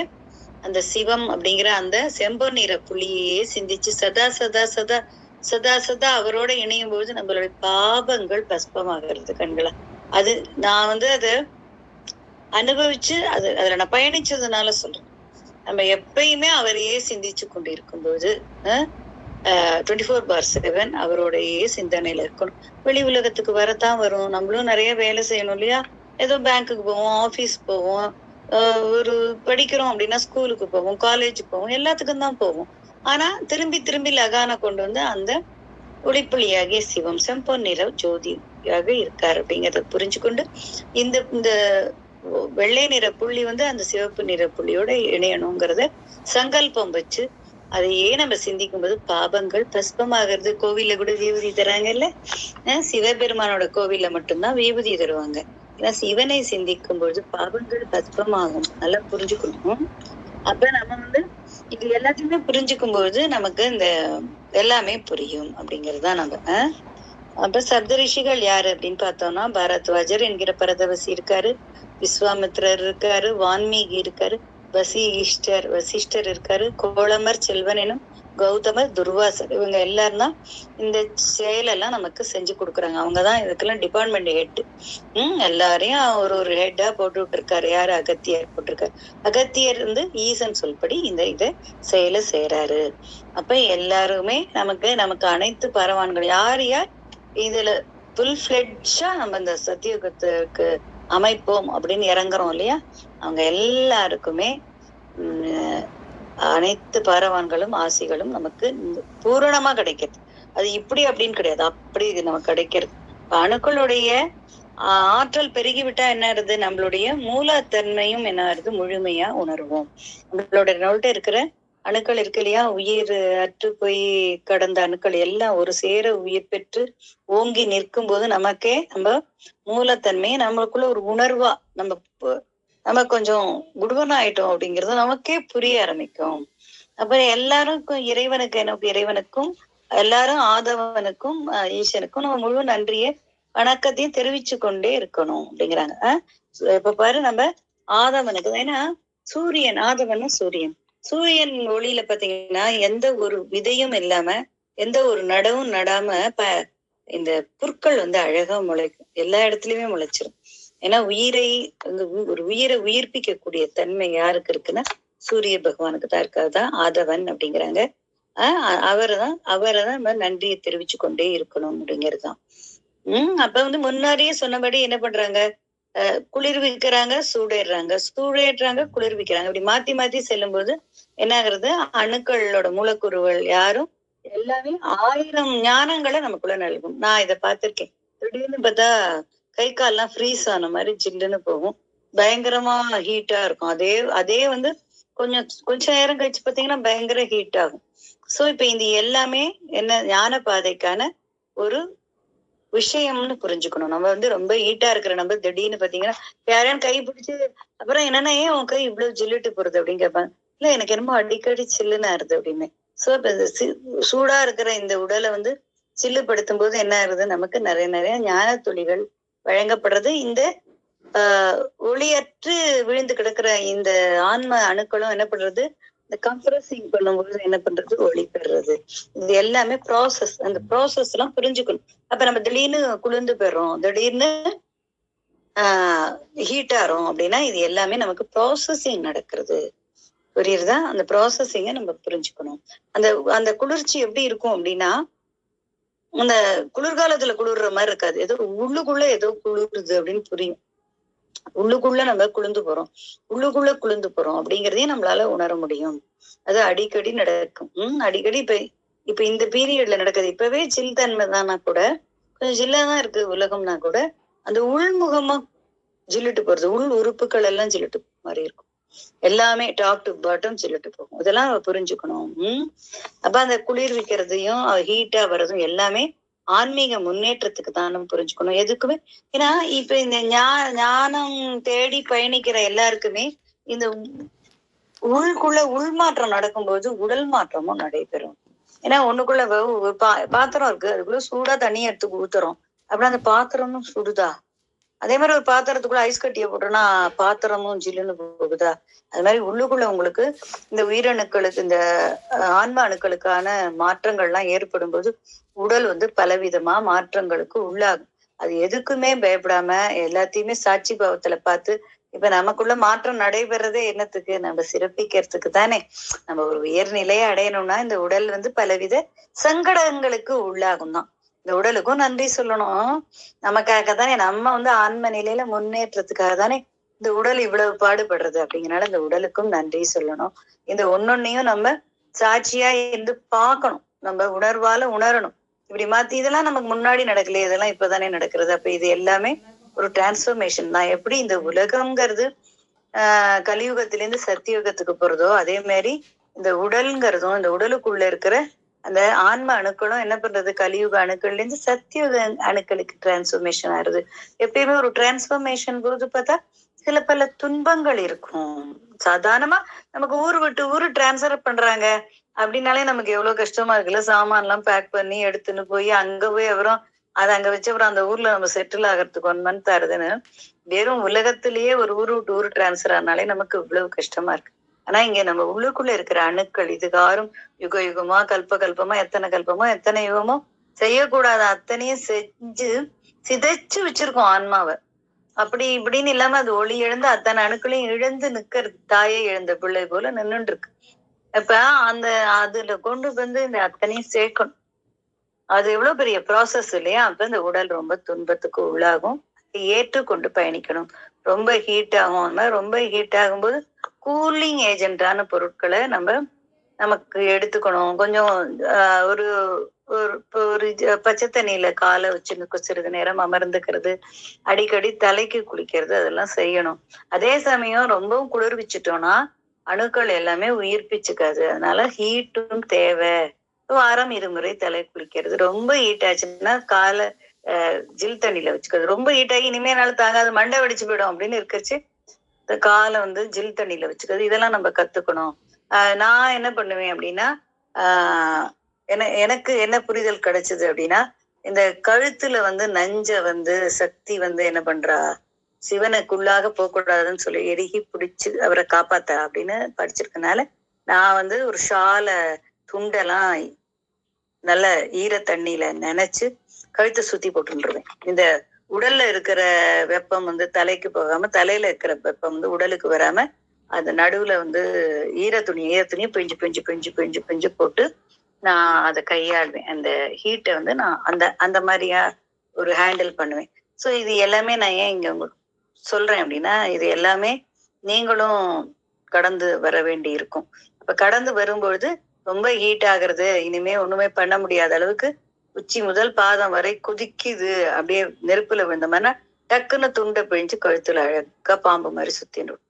அந்த சிவம் அப்படிங்கிற அந்த செம்பொன் நிற புள்ளியே சிந்திச்சு சதா சதா சதா சதா சதா அவரோட இணையும் போது நம்மளுடைய பாபங்கள் பஸ்பமாகிறது கண்களா. அது நான் அதை அனுபவிச்சு அதுல நான் பயணிச்சதுனால சொல்றேன். நம்ம எப்பயுமே அவரையே சிந்திச்சு கொண்டு இருக்கும்போது 24/7 அவரோடைய சிந்தனையில இருக்கணும். வெளி உலகத்துக்கு வரத்தான் வரும், நம்மளும் நிறைய வேலை செய்யணும் இல்லையா. ஏதோ பேங்க்குக்கு போவோம், ஆபீஸ் போவோம், ஒரு படிக்கிறோம் அப்படின்னா ஸ்கூலுக்கு போவோம், காலேஜுக்கு போவோம், எல்லாத்துக்கும் தான் போவோம். ஆனா திரும்பி திரும்பி லகான கொண்டு வந்து அந்த ஒளிப்புள்ளியாகிய சிவம் செம்பொன் நிற ஜோதியாக இருக்காரு அப்படிங்கறத புரிஞ்சுக்கொண்டு இந்த இந்த வெள்ளை நிற புள்ளி அந்த சிவப்பு நிற புள்ளியோட இணையணுங்கிறத சங்கல்பம் வச்சு அதையே நம்ம சிந்திக்கும் போது பாபங்கள் பஸ்பமாகிறது. கோவில்ல கூட விபூதி தராங்கல்ல, சிவபெருமானோட கோவில்ல மட்டும்தான் விபூதி தருவாங்க. ஏன்னா சிவனை சிந்திக்கும் பொழுது பாபங்கள் பஸ்பமாகும். நல்லா புரிஞ்சுக்கணும். அப்ப நம்ம இது எல்லாத்தையுமே புரிஞ்சுக்கும் பொழுது நமக்கு இந்த எல்லாமே புரியும் அப்படிங்கறதுதான் நம்ம. அப்ப சப்த ரிஷிகள் யாரு அப்படின்னு பார்த்தோம்னா, பாரத்வாஜர் என்கிற பரதவசி இருக்காரு, விஸ்வாமித்ரர் இருக்காரு, வான்மீகி இருக்காரு, வசிஷ்டர் இருக்காரு, கோளமர் செல்வன் எனும் கௌதமர், துர்வாசர், இவங்க எல்லாரும் தான் இந்த செயலெல்லாம் நமக்கு செஞ்சு கொடுக்குறாங்க. அவங்கதான் இதுக்கெல்லாம் டிபார்ட்மெண்ட் ஹெட். எல்லாரையும் ஒரு ஹெட்டா போட்டு விட்டுருக்காரு. யாரு? அகத்தியர் போட்டிருக்காரு. அகத்தியர் ஈசன் சொல்படி இதை செயலை செய்யறாரு. அப்ப எல்லாருமே நமக்கு அனைத்து பரவான்கள் யார் யார் இதுல ஃபுல் ஃபிளெட்ஜா நம்ம இந்த சத்தியுகத்துக்கு அமைப்போம் அப்படின்னு இறங்குறோம் இல்லையா, அவங்க எல்லாருக்குமே அனைத்து பாரவான்களும் ஆசைகளும் நமக்கு பூரணமா கிடைக்கிறது. அது இப்படி அப்படின்னு கிடையாது, அப்படி இது நமக்கு கிடைக்கிறது. அணுக்களுடைய ஆற்றல் பெருகிவிட்டா என்ன ஆகுது, நம்மளுடைய மூலத்தன்மையும் என்ன ஆகுது, முழுமையா உணர்வோம். நம்மள்ட்ட இருக்கிற அணுக்கள் இருக்கு இல்லையா, உயிர் அற்று போய் கடந்த அணுக்கள் எல்லாம் ஒரு சேர உயிர் பெற்று ஓங்கி நிற்கும் போது நமக்கே நம்ம மூலத்தன்மையை நம்மளுக்குள்ள ஒரு உணர்வா நம்ம கொஞ்சம் குடுவன் ஆயிட்டோம் அப்படிங்கிறது நமக்கே புரிய ஆரம்பிக்கும். அப்புறம் எல்லாருக்கும் இறைவனுக்கும் எல்லாரும் ஆதவனுக்கும் ஈசனுக்கும் நம்ம முழு நன்றியை வணக்கத்தையும் தெரிவிச்சு கொண்டே இருக்கணும் அப்படிங்கிறாங்க. இப்ப பாரு, நம்ம ஆதவனுக்கு, ஏன்னா சூரியன், ஆதவன் சூரியன் ஒளியில பாத்தீங்கன்னா எந்த ஒரு விதையும் இல்லாம எந்த ஒரு நடவும் நடாம இந்த புற்கள் அழகா முளைக்கும், எல்லா இடத்துலயுமே முளைச்சிரும். ஏன்னா ஒரு உயிரை உயிர்ப்பிக்கக்கூடிய தன்மை யாருக்கு இருக்குன்னா சூரிய பகவானுக்கு தான் இருக்காதான் ஆதவன் அப்படிங்கிறாங்க. அவரை தான் நம்ம நன்றியை தெரிவிச்சு கொண்டே இருக்கணும் அப்படிங்கிறதுதான். அப்ப முன்னாடியே சொன்னபடி என்ன பண்றாங்க, குளிர்விக்கிறாங்க, சூடேறாங்க, குளிர்விக்கிறாங்க, இப்படி மாத்தி மாத்தி செல்லும் போது என்ன ஆகுறது, அணுக்களோட மூலக்கூறுகள் யாரும் எல்லாமே 1000 ஞானங்களை நமக்குள்ள நல்கும். நான் இதை பார்த்திருக்கேன். திடீர்னு பார்த்தா கை கால்லாம் ஃப்ரீஸ் ஆன மாதிரி ஜில்லுன்னு போகும், பயங்கரமா ஹீட்டா இருக்கும். அதே கொஞ்ச நேரம் கழிச்சு பாத்தீங்கன்னா பயங்கர ஹீட் ஆகும். சோ இப்ப இந்த எல்லாமே என்ன, ஞான பாதைக்கான ஒரு விஷயம்னு புரிஞ்சுக்கணும். நம்ம ரொம்ப ஹீட்டா இருக்கிற நம்ம திடீர்னு பாத்தீங்கன்னா யாரையும் கை பிடிச்சு அப்புறம் என்னன்னா, ஏன் உன் கை இவ்வளவு ஜில்லுட்டு போறது அப்படின்னு கேட்பாங்க. இல்ல எனக்கு என்னமோ அடிக்கடி சில்லுன்னு ஆறுது அப்படின்னு. சோ இப்ப இந்த சூடா இருக்கிற இந்த உடலை சில்லுபடுத்தும் போது என்ன ஆகுது, நமக்கு நிறைய நிறைய ஞான துளிகள் வழங்கப்படுறது. இந்த ஒளியற்று விழுந்து கிடக்குற இந்த ஆன்ம அணுக்களும் என்ன பண்றது, இந்த கம்ப்ரஸிங் பண்ணும்போது என்ன பண்றது, ஒளி பெறுறது. இது எல்லாமே ப்ராசஸ். அந்த ப்ராசஸ் எல்லாம் புரிஞ்சுக்கணும். அப்ப நம்ம திடீர்னு குளிர்ந்து போயிடுறோம், திடீர்னு ஹீட் ஆறோம் அப்படின்னா இது எல்லாமே நமக்கு ப்ராசஸிங் நடக்கிறது. புரியுறதா? அந்த ப்ராசஸிங்க நம்ம புரிஞ்சுக்கணும். அந்த குளிர்ச்சி எப்படி இருக்கும் அப்படின்னா, அந்த குளிர்காலத்துல குளிர்ற மாதிரி இருக்காது, ஏதோ உள்ளுக்குள்ள ஏதோ குளிருது அப்படின்னு புரியும். உள்ளுக்குள்ள நம்ம குளிர்ந்து போறோம் அப்படிங்கிறதையும் நம்மளால உணர முடியும். அது அடிக்கடி நடக்கும். அடிக்கடி இப்ப இந்த பீரியட்ல நடக்குது. இப்பவே சில் தன்மை தானா கூட, கொஞ்சம் ஜில்லாதான் இருக்கு உலகம்னா கூட, அந்த உள்முகமா ஜில்லுட்டு போறது, உள் உறுப்புகள் எல்லாம் ஜில்லுட்டு மாதிரி இருக்கும். எல்லாமே டாப் டு பாட்டம் ஜில்லுட்டு போகும். இதெல்லாம் புரிஞ்சுக்கணும். அப்ப அந்த குளிர்விக்கிறதையும் ஹீட்டா வர்றதும் எல்லாமே ஆன்மீக முன்னேற்றத்துக்கு தான் நம்ம புரிஞ்சுக்கணும். எதுக்குமே, ஏன்னா இப்ப இந்த ஞானம் தேடி பயணிக்கிற எல்லாருக்குமே இந்த உள்மாற்றம் நடக்கும்போது உடல் மாற்றமும் நடைபெறும். ஏன்னா ஒண்ணுக்குள்ள பாத்திரம் இருக்கு, அதுக்குள்ள சூடா தண்ணி எடுத்து ஊத்துறோம் அப்படின்னா அந்த பாத்திரமும் சுடுதா? அதே மாதிரி ஒரு பாத்திரத்துக்குள்ள ஐஸ் கட்டியை போட்டோம்னா பாத்திரமும் ஜில்லுன்னு போகுதா? அது மாதிரி உள்ளுக்குள்ள உங்களுக்கு இந்த உயிரணுக்களுக்கு இந்த ஆன்ம அணுக்களுக்கான மாற்றங்கள்லாம் ஏற்படும் போது உடல் வந்து பலவிதமா மாற்றங்களுக்கு உள்ளாகும். அது எதுக்குமே பயப்படாம எல்லாத்தையுமே சாட்சி பாவத்துல பார்த்து இப்ப நமக்குள்ள மாற்றம் நடைபெறதே என்னத்துக்கு? நம்ம சிறப்பிக்கிறதுக்கு தானே. நம்ம ஒரு உயர்நிலையை அடையணும்னா இந்த உடல் வந்து பலவித சங்கடங்களுக்கு உள்ளாகும் தான். இந்த உடலுக்கும் நன்றி சொல்லணும். நமக்காக தானே, நம்ம வந்து ஆன்ம நிலையில முன்னேற்றத்துக்காக தானே இந்த உடல் இவ்வளவு பாடுபடுறது. அப்படிங்கறனால இந்த உடலுக்கும் நன்றி சொல்லணும். இந்த ஒன்னொன்னையும் நம்ம சாட்சியா இருந்து பார்க்கணும். நம்ம உணர்வால உணரணும். இப்படி மாத்தி இதெல்லாம் நமக்கு முன்னாடி நடக்கலையே, இதெல்லாம் இப்பதானே நடக்கிறது. அப்ப இது எல்லாமே ஒரு டிரான்ஸ்பர்மேஷன் தான். எப்படி இந்த உலகம்ங்கிறது கலியுகத்திலிருந்து சத்தியுகத்துக்கு போறதோ அதே மாதிரி இந்த உடல்ங்கிறதும் இந்த உடலுக்குள்ள இருக்கிற அந்த ஆன்ம அணுக்களும் என்ன பண்றது, கலியுக அணுக்கள்ல இருந்து சத்தியுக அணுக்களுக்கு டிரான்ஸ்பர்மேஷன் ஆகுது. எப்பயுமே ஒரு டிரான்ஸ்பர்மேஷன் போது பார்த்தா சில பல துன்பங்கள் இருக்கும். சாதாரணமா நமக்கு ஊர் விட்டு ஊரு டிரான்ஸ்பர் பண்றாங்க அப்படின்னாலே நமக்கு எவ்வளவு கஷ்டமா இருக்குல்ல. சாமான் எல்லாம் பேக் பண்ணி எடுத்துன்னு போய் அங்க போய் அப்புறம் அதை அங்க வச்சு அப்புறம் அந்த ஊர்ல நம்ம செட்டில் ஆகிறதுக்கு 1 மந்த் ஆகுதுன்னு வெறும் உலகத்திலேயே ஒரு ஊரு விட்டு ஊரு டிரான்ஸ்பர் ஆனாலே நமக்கு இவ்வளவு கஷ்டமா இருக்கு. ஆனா இங்க நம்ம உள்ளுக்குள்ள இருக்கிற அணுக்கள் இதுகாரும் யுக யுகமா கல்ப கல்பமா எத்தனை யுகமோ செய்யக்கூடாத அத்தனையும் செஞ்சு சிதைச்சு வச்சிருக்கோம் ஆன்மாவை. அப்படி இப்படின்னு இல்லாம அது ஒளி இழந்து அத்தனை அணுக்களையும் இழந்து நிக்கிறது. தாயை இழந்த பிள்ளை போல நின்னுட்டு இருக்கு. இப்ப அந்த அதுல கொண்டு வந்து இந்த அத்தனையும் சேர்க்கணும். அது எவ்வளவு பெரிய ப்ராசஸ் இல்லையா? அப்ப இந்த உடல் ரொம்ப துன்பத்துக்கு உள்ளாகும். ஏற்றுக்கொண்டு பயணிக்கணும். ரொம்ப ஹீட் ஆகும். அந்த மாதிரி ரொம்ப ஹீட் ஆகும்போது கூலிங் ஏஜென்டான பொருட்களை நமக்கு எடுத்துக்கணும். கொஞ்சம் ஒரு ஒரு பச்சை தண்ணியில காலை வச்சு சிறிது நேரம் அமர்ந்துக்கிறது, அடிக்கடி தலைக்கு குளிக்கிறது, அதெல்லாம் செய்யணும். அதே சமயம் ரொம்பவும் குளிர்விச்சுட்டோம்னா அணுக்கள் எல்லாமே உயிர்ப்பிச்சுக்காது. அதனால ஹீட்டும் தேவை. வாரம் 2 முறை தலை குளிக்கிறது. ரொம்ப ஹீட் ஆச்சுன்னா காலை ஜில் தண்ணியில வச்சுக்கிறது. ரொம்ப ஹீட் ஆகி இனிமே என்னால தாங்காது மண்டை வெடிச்சு போயிடும் அப்படின்னு இருக்கச்சு இந்த காலை வந்து ஜில் தண்ணியில வச்சுக்கிறது. இதெல்லாம் நம்ம கத்துக்கணும். நான் என்ன பண்ணுவேன் அப்படின்னா எனக்கு என்ன புரிதல் கிடைச்சது அப்படின்னா, இந்த கழுத்துல வந்து நஞ்ச வந்து சக்தி வந்து என்ன பண்றா, சிவனுக்குள்ளாக போகக்கூடாதுன்னு சொல்லி எருகி பிடிச்சு அவரை காப்பாத்த அப்படின்னு படிச்சிருக்கனால நான் வந்து ஒரு துண்டெல்லாம் நல்ல ஈர தண்ணியில நினைச்சு கழுத்தை சுத்தி போட்டுருவேன். இந்த உடல்ல இருக்கிற வெப்பம் வந்து தலைக்கு போகாம தலையில இருக்கிற வெப்பம் வந்து உடலுக்கு வராம அந்த நடுவுல வந்து ஈர துணியை பிஞ்சு போட்டு நான் அதை கையாளுவேன். அந்த ஹீட்டை வந்து நான் அந்த மாதிரியா ஒரு ஹேண்டில் பண்ணுவேன். ஸோ இது எல்லாமே நான் ஏன் இங்க உங்களுக்கு சொல்றேன் அப்படின்னா, இது எல்லாமே நீங்களும் கடந்து வர வேண்டி இருக்கும். அப்ப கடந்து வரும்பொழுது ரொம்ப ஹீட் ஆகுறது, இனிமே ஒண்ணுமே பண்ண முடியாத அளவுக்கு உச்சி முதல் பாதம் வரை கொதிக்குது, அப்படியே நெருப்புல விழுந்த மாதிரினா டக்குன்னு துண்டை பிழிஞ்சு கழுத்துல அழகா பாம்பு மாதிரி சுத்திடும்.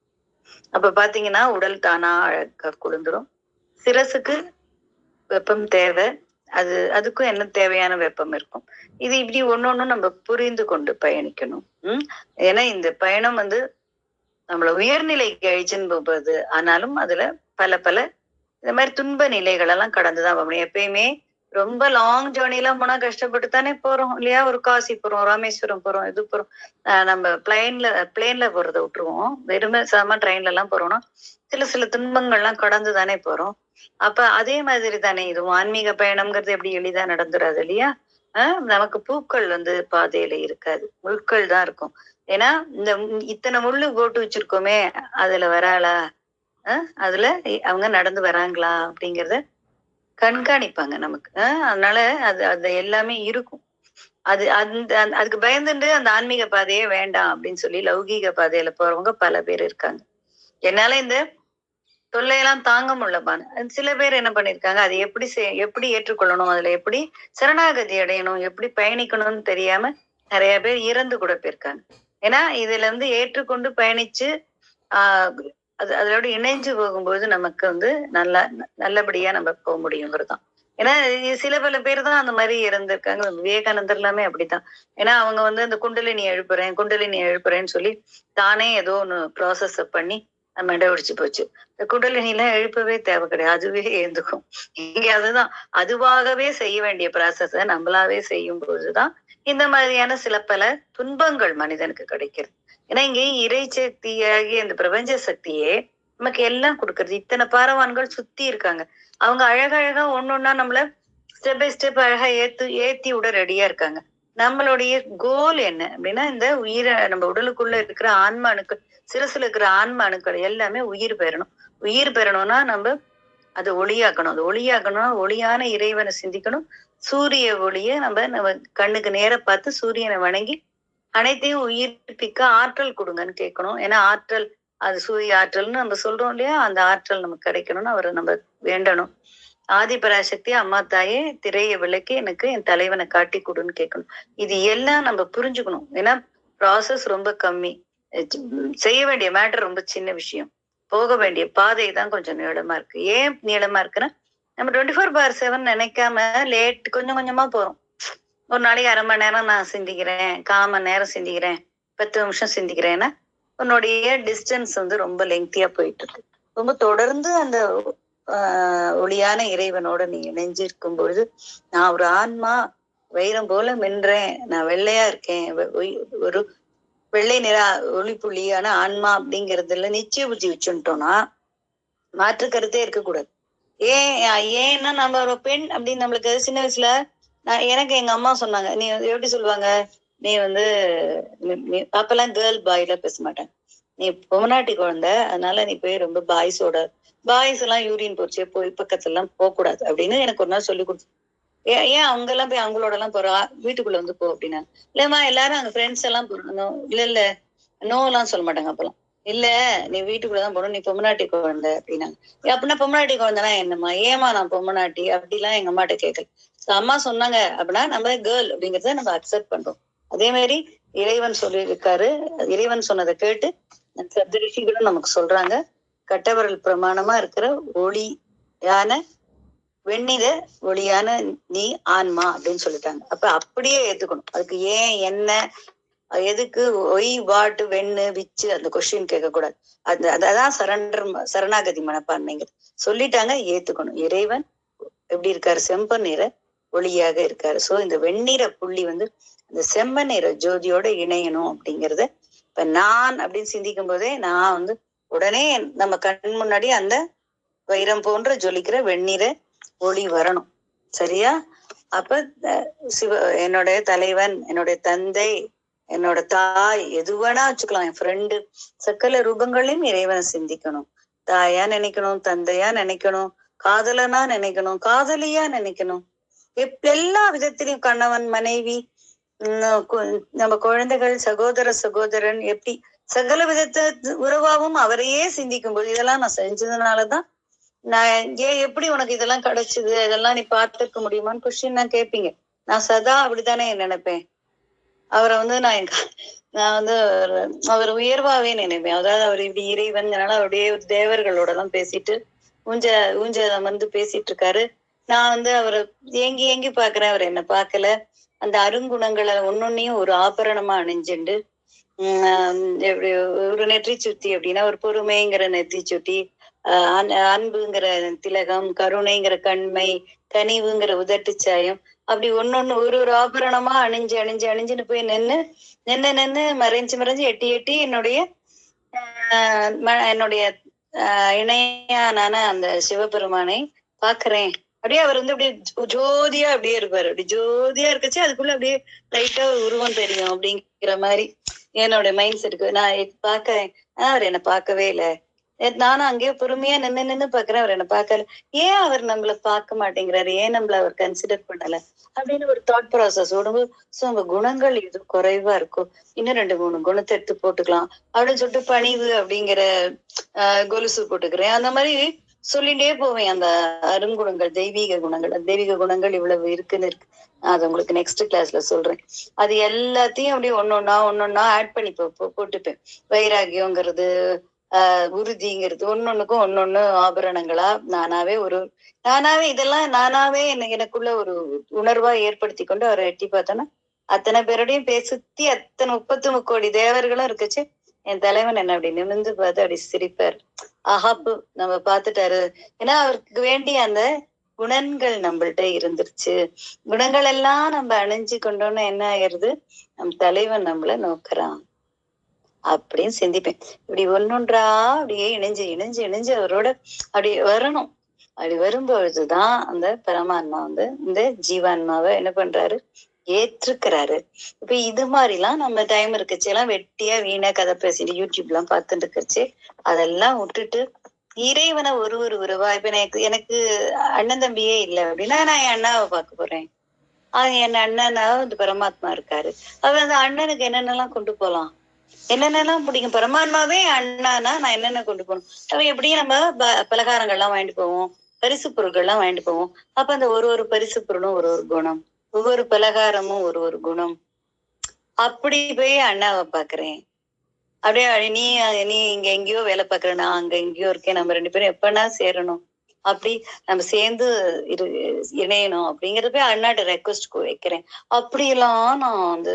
அப்ப பாத்தீங்கன்னா உடல் தானா அழகா குளிர்ந்துடும். சிரசுக்கு வெப்பம் தேவை. அதுக்கும் என்ன தேவையான வெப்பம் இருக்கும். இது இப்படி ஒன்னொன்னும் நம்ம புரிந்து கொண்டு பயணிக்கணும். ஏன்னா இந்த பயணம் வந்து நம்மள உயர்நிலைக்கு அழிச்சுன்னு போகுது. ஆனாலும் அதுல பல இந்த மாதிரி துன்ப நிலைகள் எல்லாம் கடந்துதான் போகணும். எப்பயுமே ரொம்ப லாங் ஜேர்னி எல்லாம் போனா கஷ்டப்பட்டு தானே போறோம் இல்லையா? ஒரு காசி போறோம், ராமேஸ்வரம் போறோம், இது போறோம். நம்ம பிளேன்ல போறதை விட்டுருவோம். வெறுமை சாம ட்ரெயின்ல எல்லாம் போறோம்னா சில துன்பங்கள்லாம் கடந்து தானே போறோம். அப்ப அதே மாதிரி தானே இதுவும் ஆன்மீக பயணம்ங்கிறது எப்படி எளிதா நடந்துராது இல்லையா? நமக்கு பூக்கள் வந்து பாதையில இருக்காது, முட்கள் தான் இருக்கும். ஏன்னா இந்த இத்தனை முள்ளு போட்டு வச்சிருக்கோமே, அதுல வராளா, அதுல அவங்க நடந்து வராங்களா அப்படிங்கறத கண்காணிப்பாங்க நமக்கு. அதனால அது எல்லாமே இருக்கும். அதுக்கு பயந்துட்டு அந்த ஆன்மீக பாதையே வேண்டாம் அப்படின்னு சொல்லி லௌகீக பாதையில போறவங்க பல பேர் இருக்காங்க. என்னால இந்த தொல்லையெல்லாம் தாங்க முடியலப்பான்னு சில பேர் என்ன பண்ணிருக்காங்க, அதை எப்படி ஏற்றுக்கொள்ளணும், அதுல எப்படி சரணாகதி அடையணும், எப்படி பயணிக்கணும்னு தெரியாம நிறைய பேர் இறந்து கூட போயிருக்காங்க. ஏன்னா இதுல வந்து ஏற்றுக்கொண்டு பயணிச்சு அதோட இணைஞ்சு போகும்போது நமக்கு வந்து நல்லபடியா நம்ம போக முடியுங்கிறதுதான். ஏன்னா சில பல பேர் தான் அந்த மாதிரி இறந்திருக்காங்க. விவேகானந்தர் எல்லாமே அப்படித்தான். ஏன்னா அவங்க வந்து அந்த குண்டலினி எழுப்புறேன்னு சொல்லி தானே ஏதோ ஒண்ணு ப்ராசஸ் பண்ணி மண்டை ஒடிச்சு போச்சு. இந்த குண்டலினி எல்லாம் எழுப்பவே தேவை கிடையாது, அதுவே எழுந்துக்கும். இங்க அதுதான் அதுவாகவே செய்ய வேண்டிய ப்ராசஸ நம்மளாவே செய்யும் போதுதான் இந்த மாதிரியான சில பல துன்பங்கள் மனிதனுக்கு கிடைக்கிறது. ஏன்னா இங்கே இறை சக்தியாகிய இந்த பிரபஞ்ச சக்தியே நமக்கு எல்லாம் கொடுக்கறது. இத்தனை பாரவான்கள் சுத்தி இருக்காங்க. அவங்க அழகழகா ஒன்னொன்னா நம்மள ஸ்டெப் பை ஸ்டெப் அழகா ஏத்தி விட ரெடியா இருக்காங்க. நம்மளுடைய கோல் என்ன அப்படின்னா, இந்த உயிரை நம்ம உடலுக்குள்ள இருக்கிற ஆன்ம அணுக்கள், சிரசுல இருக்கிற ஆன்ம அணுக்கள் எல்லாமே உயிர் பெறணும். உயிர் பெறணும்னா நம்ம அதை ஒளியாக்கணும். அது ஒளியாக்கணும்னா ஒளியான இறைவனை சிந்திக்கணும். சூரிய ஒளிய நம்ம கண்ணுக்கு நேர பார்த்து சூரியனை வணங்கி அனைத்தையும் உயிர்ப்பிக்க ஆற்றல் கொடுங்கன்னு கேட்கணும். ஏன்னா ஆற்றல், அது சூரிய ஆற்றல்னு நம்ம சொல்றோம் இல்லையா, அந்த ஆற்றல் நமக்கு கிடைக்கணும்னு அவரை நம்ம வேண்டணும். ஆதிபராசக்தி அம்மா தாயே திரைய விளக்கி எனக்கு என் தலைவனை காட்டி கொடுன்னு கேட்கணும். இது எல்லாம் நம்ம புரிஞ்சுக்கணும். ஏன்னா ப்ராசஸ் ரொம்ப கம்மி, செய்ய வேண்டிய மேட்டர் ரொம்ப சின்ன விஷயம். போக வேண்டிய பாதை தான் கொஞ்சம் நீளமா இருக்கு. ஏன் நீளமா இருக்குன்னா, நம்ம 24/7 நினைக்காம லேட் கொஞ்சம் கொஞ்சமா போறோம். ஒரு நாளைக்கு 1/2 மணி நேரம் நான் சிந்திக்கிறேன், 1/4 மணி நேரம் சிந்திக்கிறேன், 10 நிமிஷம் சிந்திக்கிறேன்னா உன்னுடைய டிஸ்டன்ஸ் ரொம்ப லெங்க்தியா போயிட்டு இருக்கு. ரொம்ப தொடர்ந்து அந்த ஒளியான இறைவனோட நீ இணைஞ்சிருக்கும் பொழுது, நான் ஒரு ஆன்மா வைரம் போல மின்றேன், நான் வெள்ளையா இருக்கேன், ஒரு வெள்ளை நிற ஒளி புள்ளியான ஆன்மா அப்படிங்கறதுல நிச்சய புத்தி வச்சுட்டோம்னா மாற்று கருத்தே இருக்கக்கூடாது. ஏன்னா நம்ம ஒரு பெண் அப்படின்னு நம்மளுக்கு சின்ன வயசுல எனக்கு எங்க அம்மா சொன்னாங்க, நீ எப்படி சொல்லுவாங்க, நீ அப்பெல்லாம் கேர்ள் பாய்ல பேச மாட்டேன், நீ பொமநாட்டி குழந்தை, அதனால நீ போய் ரொம்ப பாய்ஸ் எல்லாம் யூரின் போச்சு போய் பக்கத்துல எல்லாம் போக கூடாது அப்படின்னு எனக்கு ஒரு நாள் சொல்லி கொடுத்து. ஏன் அவங்க எல்லாம் போய் அவங்களோட எல்லாம் போறா, வீட்டுக்குள்ள போ அப்படின்னா. இல்லம்மா எல்லாரும் அங்க ஃப்ரெண்ட்ஸ் எல்லாம் போறோம். இல்ல நோ எல்லாம் சொல்ல மாட்டாங்க அப்பெல்லாம். இல்ல நீ வீட்டுக்குள்ளதான் போகணும், நீ பொம்மநாட்டி குழந்தை அப்படின்னாங்க. அப்படின்னா பொம்மநாட்டி குழந்தைனா என்னம்மா, ஏமா நான் பொம்மநாட்டி அப்படிலாம் எங்க அம்மாட்ட கேட்கல. அம்மா சொன்னாங்க அப்படின்னா நம்ம கேர்ள் அப்படிங்கறத நம்ம அக்செப்ட் பண்றோம். அதே மாதிரி இறைவன் சொல்லி இருக்காரு, இறைவன் சொன்னதை கேட்டு சப்த ரிஷிகளும் நமக்கு சொல்றாங்க, கட்டவரல் பிரமாணமா இருக்கிற ஒளியான வெண்ணிற ஒளியான நீ ஆன்மா அப்படின்னு சொல்லிட்டாங்க. அப்ப அப்படியே ஏத்துக்கணும். அதுக்கு ஏன் என்ன எதுக்கு ஒய் வாட்டு வெண்ணு விச்சு அந்த கொஸ்டின் கேட்க கூடாது. அதான் சரணாகதி மனப்பான்மைங்க. சொல்லிட்டாங்க, ஏத்துக்கணும். இறைவன் எப்படி இருக்காரு, செம்ப நிற ஒளியாக இருக்காரு. சோ இந்த வெண்ணிற புள்ளி இந்த செம்ம நிற ஜோதியோட இணையணும் அப்படிங்கறத இப்ப நான் அப்படின்னு சிந்திக்கும் போதே நான் உடனே நம்ம கண் முன்னாடி அந்த வைரம் போன்ற ஜொலிக்கிற வெண்ணிற ஒளி வரணும். சரியா? அப்ப என்னுடைய தலைவன், என்னுடைய தந்தை, என்னோட தாய், எது வேணா வச்சுக்கலாம், என் ஃப்ரெண்டு, சக்கல ரூபங்களையும் இறைவனை சிந்திக்கணும். தாயா நினைக்கணும், தந்தையா நினைக்கணும், காதலனா நினைக்கணும், காதலியா நினைக்கணும். எல்லா விதத்திலையும் கணவன் மனைவி, நம்ம குழந்தைகள், சகோதரன், எப்படி சகல விதத்தை உறவாவும் அவரையே சிந்திக்கும் போது, இதெல்லாம் நான் செஞ்சதுனாலதான் நான் எப்படி உனக்கு இதெல்லாம் கிடைச்சது, இதெல்லாம் நீ பார்த்துக்க முடியுமான்னு கொஸ்டின் நான் கேட்பீங்க. நான் சதா அப்படித்தானே நினைப்பேன். அவரை நான் அவர் உயர்வாவே நினைப்பேன். அதாவது அவர் இப்படி இறைவன்னால அவருடைய தேவர்களோட எல்லாம் பேசிட்டு ஊஞ்ச பேசிட்டு இருக்காரு. நான் அவரை ஏங்கி பாக்குறேன், அவர் என்ன பார்க்கல. அந்த அருங்குணங்களை ஒன்னொன்னையும் ஒரு ஆபரணமா அணிஞ்சுண்டு, எப்படி ஒரு நெற்றி சுத்தி அப்படின்னா ஒரு பொறுமைங்கிற நெற்றி சுட்டி, அன்புங்கிற திலகம், கருணைங்கிற கண்மை, கனிவுங்கிற உதட்டு சாயம், அப்படி ஒன்னொன்னு ஒரு ஆபரணமா அணிஞ்சுன்னு போய் நின்னு மறைஞ்சு எட்டி என்னுடைய இணையான அந்த சிவபெருமானை பாக்குறேன். அப்படியே அவர் அப்படியே ஜோதியா அப்படியே இருப்பாரு. அப்படி ஜோதியா இருக்கச்சு அதுக்குள்ள அப்படியே லைட்டா உருவம் தெரியும் அப்படிங்கிற மாதிரி என்னோட மைண்ட் செட்டுக்கு நான் பாக்கிறேன். அவர் என்ன பார்க்கவே இல்லை. நானும் அங்கேயே பொறுமையா நின்னு பாக்குறேன், அவர் என்ன பார்க்கல. ஏன் அவர் நம்மள பார்க்க மாட்டேங்கிறாரு, ஏன் நம்மள அவர் கன்சிடர் பண்ணல அப்படின்னு ஒரு தாட் ப்ராசஸ் ஓடும்போது, சோ நம்ம குணங்கள் இது குறைவா இருக்கும், இன்னும் 2-3 குணத்தை எடுத்து போட்டுக்கலாம் அப்படின்னு சொல்லிட்டு பணிவு அப்படிங்கிற கொலுசு போட்டுக்கிறேன். அந்த மாதிரி சொல்லிட்டே போவேன். அந்த அருங்குணங்கள், தெய்வீக குணங்கள் இவ்வளவு இருக்குன்னு இருக்கு. அது உங்களுக்கு நெக்ஸ்ட் கிளாஸ்ல சொல்றேன். அது எல்லாத்தையும் அப்படியே ஒன்னொன்னா ஆட் பண்ணி போட்டுப்பேன். வைராகியங்கிறது, உறுதிங்கிறது, ஒன்னொன்னுக்கும் ஒன்னொன்னு ஆபரணங்களா நானாவே இதெல்லாம் எனக்குள்ள ஒரு உணர்வா ஏற்படுத்தி கொண்டு அவரை எட்டி பார்த்தோன்னா அத்தனை பேரோடையும் சுத்தி அத்தனை 33 கோடி தேவர்களும் இருக்குச்சு. என் தலைவன் என்ன அப்படி நிமிர்ந்து பார்த்து அப்படி சிரிப்பார். ஆஹாப்பு நம்ம பார்த்துட்டாரு. ஏன்னா அவருக்கு வேண்டிய அந்த குணங்கள் நம்மள்ட்ட இருந்துருச்சு. குணங்கள் எல்லாம் நம்ம அணிஞ்சு கொண்டோம்னா என்ன ஆயிருது, நம் தலைவன் நம்மள நோக்குறான் அப்படின்னு சிந்திப்பேன். இப்படி ஒன்னொன்றா அப்படியே இணைஞ்சு இணைஞ்சு இணைஞ்சு அவரோட அப்படி வரணும். அப்படி வரும்பொழுதுதான் அந்த பரமாத்மா இந்த ஜீவான்மாவை என்ன பண்றாரு, ஏற்றுக்கிறாரு. இப்ப இது மாதிரிலாம் நம்ம டைம் இருக்குச்சு எல்லாம் வெட்டியா வீணா கதை பேசிட்டு யூடியூப் எல்லாம் பார்த்துட்டு இருக்கச்சு, அதெல்லாம் விட்டுட்டு இறைவனை ஒரு உறவா இப்ப எனக்கு அண்ணன் தம்பியே இல்லை அப்படின்னா நான் என் அண்ணாவை பார்க்க போறேன். என் அண்ணனா இந்த பரமாத்மா இருக்காரு. அவர் அந்த அண்ணனுக்கு என்னென்னலாம் கொண்டு போலாம், என்னென்னலாம் பிடிக்கும். பரமாத்மாவே அண்ணானா நான் என்னென்ன கொண்டு போகணும். அவன் எப்படியும் நம்ம பலகாரங்கள்லாம் வாங்கிட்டு போவோம், பரிசு பொருட்கள்லாம் வாங்கிட்டு போவோம். அப்ப அந்த ஒரு பரிசு பொருளும் ஒரு குணம், ஒவ்வொரு பலகாரமும் ஒரு குணம். அப்படி போய் அண்ணாவை பாக்குறேன். அப்படியே நீ நீ இங்க எங்கேயோ வேலை பாக்குற, நான் அங்க எங்கேயோ இருக்கேன், நம்ம 2 பேரும் எப்பனா சேரணும், அப்படி நம்ம சேர்ந்து இணையணும் அப்படிங்கறது போய் அண்ணாட்ட ரெக்வஸ்ட் வைக்கிறேன். அப்படியெல்லாம் நான்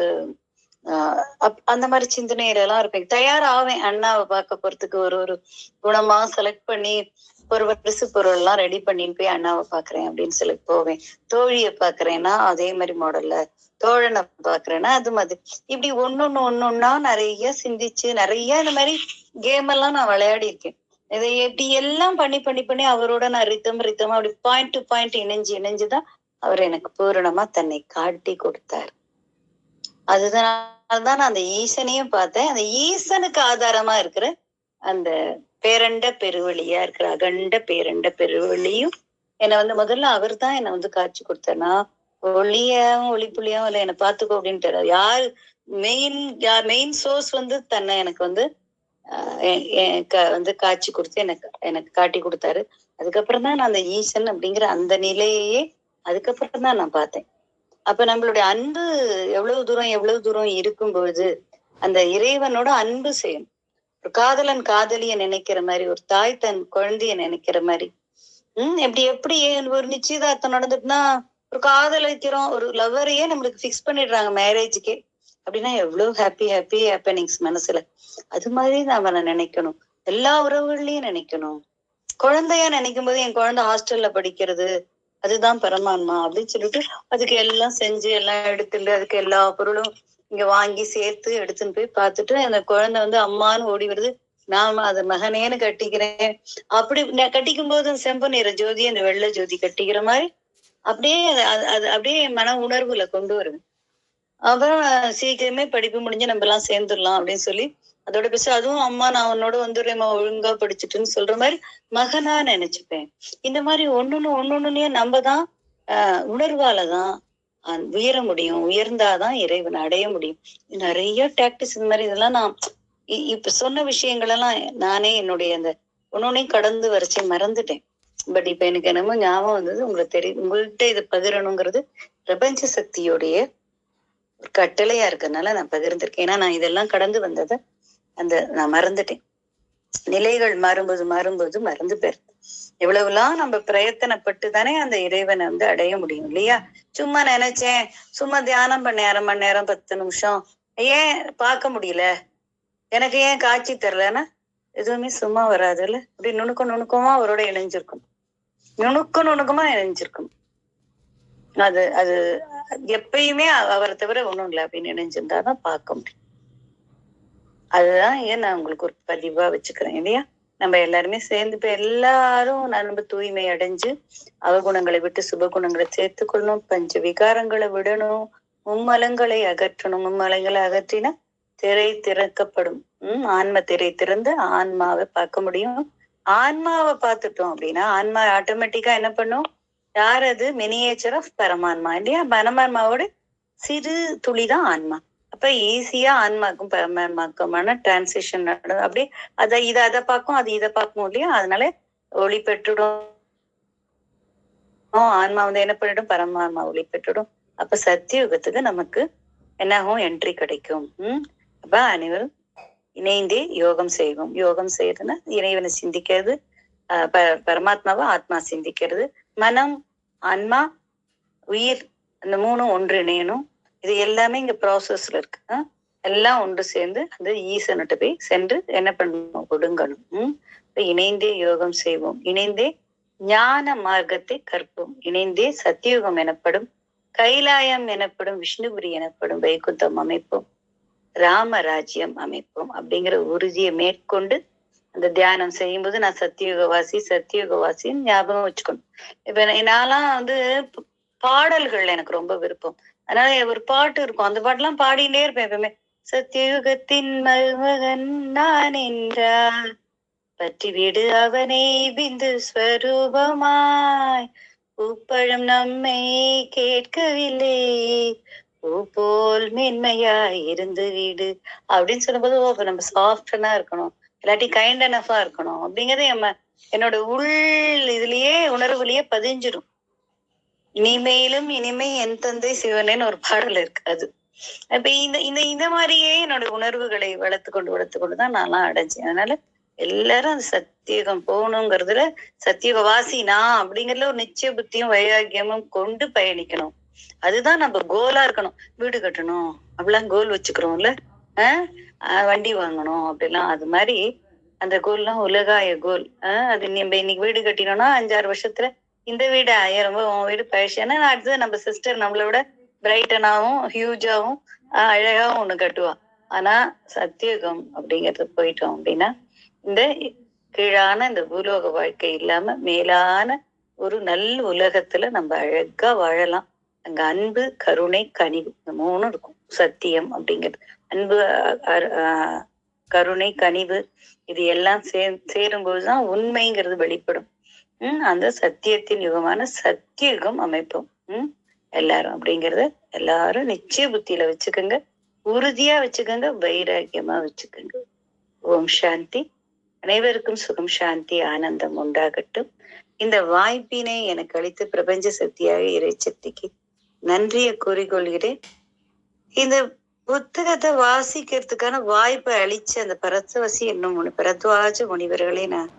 அந்த மாதிரி சிந்தனையில எல்லாம் இருப்பேன். தயாராவேன் அண்ணாவை பார்க்க போறதுக்கு. ஒரு குணமா செலக்ட் பண்ணி ஒரு பரிசு பொருள் எல்லாம் ரெடி பண்ணின்னு போய் அண்ணாவை பாக்குறேன் அப்படின்னு சொல்லி போவேன். தோழியை பாக்குறேன்னா அதே மாதிரி மாடல்ல, தோழனை பாக்குறேன்னா அது மாதிரி, இப்படி ஒன்னொன்னா நிறைய சிந்திச்சு நிறைய இந்த மாதிரி கேம் எல்லாம் நான் விளையாடி இருக்கேன். இதை எப்படி எல்லாம் பண்ணி பண்ணி பண்ணி அவரோட நான் ரித்தமா அப்படி பாயிண்ட் டு பாயிண்ட் இணைஞ்சுதான் அவர் எனக்கு பூரணமா தன்னை காட்டி கொடுத்தார். அதுதான் நான் அந்த ஈசனையும் பார்த்தேன். அந்த ஈசனுக்கு ஆதாரமா இருக்கிற அந்த பேரண்ட பெருவழியா இருக்கிற அகண்ட பேரண்ட பெருவழியும் என்னை முதல்ல அவர் தான் என்னை காட்சி கொடுத்தேன்னா, ஒளி புள்ளியாவும் இல்லை, என்னை பார்த்துக்கோ அப்படின்ட்டு யாரு மெயின் சோர்ஸ் தன்னை எனக்கு காட்சி கொடுத்து எனக்கு காட்டி கொடுத்தாரு. அதுக்கப்புறம் தான் நான் அந்த ஈசன் அப்படிங்கிற அந்த நிலையையே அதுக்கப்புறம் தான் நான் பார்த்தேன். அப்ப நம்மளுடைய அன்பு எவ்வளவு தூரம் இருக்கும் பொழுது அந்த இறைவனோட அன்பு செய்யணும். ஒரு காதலன் காதலிய நினைக்கிற மாதிரி, ஒரு தாய் தன் குழந்தைய நினைக்கிற மாதிரி. எப்படி ஒரு நிச்சயதார்த்தம் நடந்துட்டுனா ஒரு காதலிக்கிறோம், ஒரு லவ்வரையே நம்மளுக்கு பிக்ஸ் பண்ணிடுறாங்க மேரேஜுக்கே அப்படின்னா எவ்வளவு ஹாப்பினிங்ஸ் மனசுல. அது மாதிரி நாம நினைக்கணும். எல்லா உறவுகள்லயும் நினைக்கணும். குழந்தையா நினைக்கும் போது என் குழந்தை ஹாஸ்டல்ல படிக்கிறது அதுதான் பரமாத்மா அப்படின்னு சொல்லிட்டு அதுக்கு எல்லாம் செஞ்சு எல்லாம் எடுத்துட்டு அதுக்கு எல்லா பொருளும் இங்க வாங்கி சேர்த்து எடுத்துன்னு போய் பார்த்துட்டு அந்த குழந்தை அம்மான்னு ஓடி வருது. நாம அதை மகனேன்னு கட்டிக்கிறேன். அப்படி கட்டிக்கும் போது செம்பு நிற ஜோதி அந்த வெள்ளை ஜோதி கட்டிக்கிற மாதிரி அப்படியே அது அப்படியே மன உணர்வுல கொண்டு வருது. அப்புறம் சீக்கிரமே படிப்பு முடிஞ்சு நம்ம எல்லாம் சேர்ந்துடலாம் அப்படின்னு சொல்லி அதோட பேச அதுவும் அம்மா நான் உன்னோட வந்துடுறேம்மா ஒழுங்கா படிச்சுட்டுன்னு சொல்ற மாதிரி மகனா நினைச்சுப்பேன். இந்த மாதிரி ஒன்னொன்னுலயே நம்ம தான் உணர்வாலதான் உயர முடியும். உயர்ந்தாதான் இறைவனை அடைய முடியும். நிறைய டாக்டிஸ் இந்த மாதிரி இதெல்லாம் நான் இப்ப சொன்ன விஷயங்கள் எல்லாம் நானே என்னுடைய அந்த ஒன்னொன்னையும் கடந்து வரைச்சே மறந்துட்டேன். பட் இப்ப எனக்கு என்னமோ ஞாபகம் வந்தது. உங்களுக்கு தெரியும், உங்கள்கிட்ட இதை பகிரணுங்கிறது பிரபஞ்ச சக்தியோடைய ஒரு கட்டளையா இருக்கிறதுனால நான் பகிர்ந்திருக்கேன். ஏன்னா நான் இதெல்லாம் கடந்து வந்ததை நான் மறந்துட்டேன். நிலைகள் மாறும்போது மறந்து போயிருது. எவ்வளவுலாம் நம்ம பிரயத்தனப்பட்டு தானே அந்த இறைவனை அடைய முடியும் இல்லையா? சும்மா நினைச்சேன், சும்மா தியானம் பண்ண 1/2 மணி நேரம் 10 நிமிஷம் ஏன் பார்க்க முடியல, எனக்கு ஏன் காட்சி தரலன்னா எதுவுமே சும்மா வராது இல்ல. அப்படி நுணுக்கமா அவரோட இணைஞ்சிருக்கும். நுணுக்கமா இணைஞ்சிருக்கும். அது அது எப்பயுமே அவரை தவிர ஒண்ணும் இல்லை அப்படின்னு நினைஞ்சிருந்தாதான் பார்க்க முடியும். அதுதான் ஏன் நான் உங்களுக்கு ஒரு பதிவா வச்சுக்கிறேன் இல்லையா? நம்ம எல்லாருமே சேர்ந்து இப்ப எல்லாரும் நம்ம தூய்மை அடைஞ்சு அவகுணங்களை விட்டு சுபகுணங்களை சேர்த்துக்கொள்ளணும். பஞ்ச விகாரங்களை விடணும். மும்மலங்களை அகற்றணும். மும்மலங்களை அகற்றினா திரை திறக்கப்படும். ஆன்ம திரை திறந்து ஆன்மாவை பார்க்க முடியும். ஆன்மாவை பார்த்துட்டோம் அப்படின்னா ஆன்மா ஆட்டோமேட்டிக்கா என்ன பண்ணும்? யார் அது? மினியேச்சர் ஆஃப் பரமான்மா இல்லையா? பரமான்மாவோட சிறு துளிதான் ஆன்மா. அப்ப ஈஸியா ஆன்மாக்கும் பரமான்மாக்குமான டிரான்சிஷன் நடக்கும். அப்படியே அதை பார்க்கும், அது இதை பார்க்கும் இல்லையா? அதனால ஒளி பெற்றுடும். ஆன்மா என்ன பண்ணிடும்? பரமான்மா ஒளி பெற்றுடும். அப்ப சத்தியுகத்துக்கு நமக்கு என்னாகும்? என்ட்ரி கிடைக்கும். அப்ப அனைவரும் இணைந்தே யோகம் செய்வோம். யோகம் செய்யறதுன்னா இறைவனை சிந்திக்கிறது, பரமாத்மாவை ஆத்மா சிந்திக்கிறது, மனம் ஆன்மா உயிர் அந்த 3 ஒன்று இணையணும். இது எல்லாமே இங்க ப்ராசஸ்ல இருக்கு. எல்லாம் ஒன்று சேர்ந்து அந்த ஈசன்கிட்ட போய் சென்று என்ன பண்ணணும்? ஒடுங்கணும். இணைந்தே யோகம் செய்வோம். இணைந்தே ஞான மார்க்கத்தை கற்போம். இணைந்தே சத்தியுகம் எனப்படும் கைலாயம் எனப்படும் விஷ்ணுபுரி எனப்படும் வைகுந்தம் அமைப்போம், ராமராஜ்யம் அமைப்போம் அப்படிங்கிற உறுதியை மேற்கொண்டு அந்த தியானம் செய்யும்போது நான் சத்தியுகவாசின்னு ஞாபகம் வச்சுக்கணும். இப்ப நான்லாம் பாடல்கள் எனக்கு ரொம்ப விருப்பம். அதனால ஒரு பாட்டு இருக்கும், அந்த பாட்டுலாம் பாடிட்டே இருப்பேன் எப்பவுமே. சத்தியுகத்தின் மருமகன் நான் என்றால் பற்றிவிடு அவனை பிந்து ஸ்வரூபமாய், பூப்பழம் நம்மை கேட்கவில்லை, பூ போல் மென்மையாய் இருந்து வீடு அப்படின்னு சொல்லும்போது, ஓ நம்ம சாஃப்டனா இருக்கணும், இல்லாட்டி கைண்ட் அனஃபா இருக்கணும் அப்படிங்கறது என்னோட உள் இதுலயே உணர்வுலயே பதிஞ்சிடும். இனிமையிலும் இனிமை என் தந்தை சிவனேன்னு ஒரு பாடல் இருக்கு. அது இப்ப இந்த இந்த இந்த மாதிரியே என்னோட உணர்வுகளை வளர்த்து கொண்டுதான் நான்லாம் அடைஞ்சேன். அதனால எல்லாரும் அந்த சத்தியுகம் போகணுங்கிறதுல, சத்தியுகவாசி நான் அப்படிங்கறதுல ஒரு நிச்சய புத்தியும் வைராக்கியமும் கொண்டு பயணிக்கணும். அதுதான் நம்ம கோலா இருக்கணும். வீடு கட்டணும் அப்படிலாம் கோல் வச்சுக்கிறோம்ல, வண்டி வாங்கணும் அப்படிலாம். அது மாதிரி அந்த கோல்லாம் உலகாய கோல். அது நம்ம இன்னைக்கு வீடு கட்டினோம்னா 5-6 வருஷத்துல இந்த வீடு 1000 ரூபாய், உன் வீடு பழசுன்னா அடுத்தது நம்ம சிஸ்டர் நம்மளை விட பிரைட்டனாவும் ஹியூஜாவும் அழகாவும் ஒண்ணு கட்டுவா. ஆனா சத்தியுகம் அப்படிங்கறது போயிட்டோம் அப்படின்னா இந்த கீழான இந்த பூலோக வாழ்க்கை இல்லாம மேலான ஒரு நல்ல உலகத்துல நம்ம அழகா வாழலாம். அங்க அன்பு, கருணை, கனிவு இந்த 3 இருக்கும். சத்தியம் அப்படிங்கிறது அன்பு, கருணை, கனிவு இது எல்லாம் சேரும்போதுதான் உண்மைங்கிறது வெளிப்படும். அந்த சத்தியத்தின் யுகமான சத்தியுகம் அமைப்போம் எல்லாரும் அப்படிங்கறத எல்லாரும் நிச்சய புத்தியில வச்சுக்கோங்க, உறுதியா வச்சுக்கோங்க, வைராக்கியமா வச்சுக்கோங்க. ஓம் சாந்தி. அனைவருக்கும் சுகம், சாந்தி, ஆனந்தம் உண்டாகட்டும். இந்த வாய்ப்பினை எனக்கு அளித்து பிரபஞ்ச சக்தியாக இறைச்சக்திக்கு நன்றியை கூறிக்கொள்கிறேன். இந்த புத்தகத்தை வாசிக்கிறதுக்கான வாய்ப்பை அளிச்ச அந்த பரத்வசி என்னும் பரத்வாஜ முனிவர்களை நான்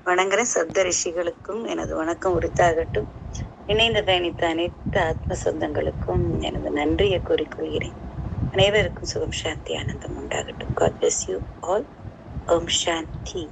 வணங்குறேன். சப்த ரிஷிகளுக்கும் எனது வணக்கம் உரித்தாகட்டும். இணைந்து பயணித்த அனைத்து ஆத்ம சொந்தங்களுக்கும் எனது நன்றியை கூறிக்கொள்கிறேன். அனைவருக்கும் சுகம், சாந்தி, ஆனந்தம் உண்டாகட்டும். God bless you all. Om Shanti.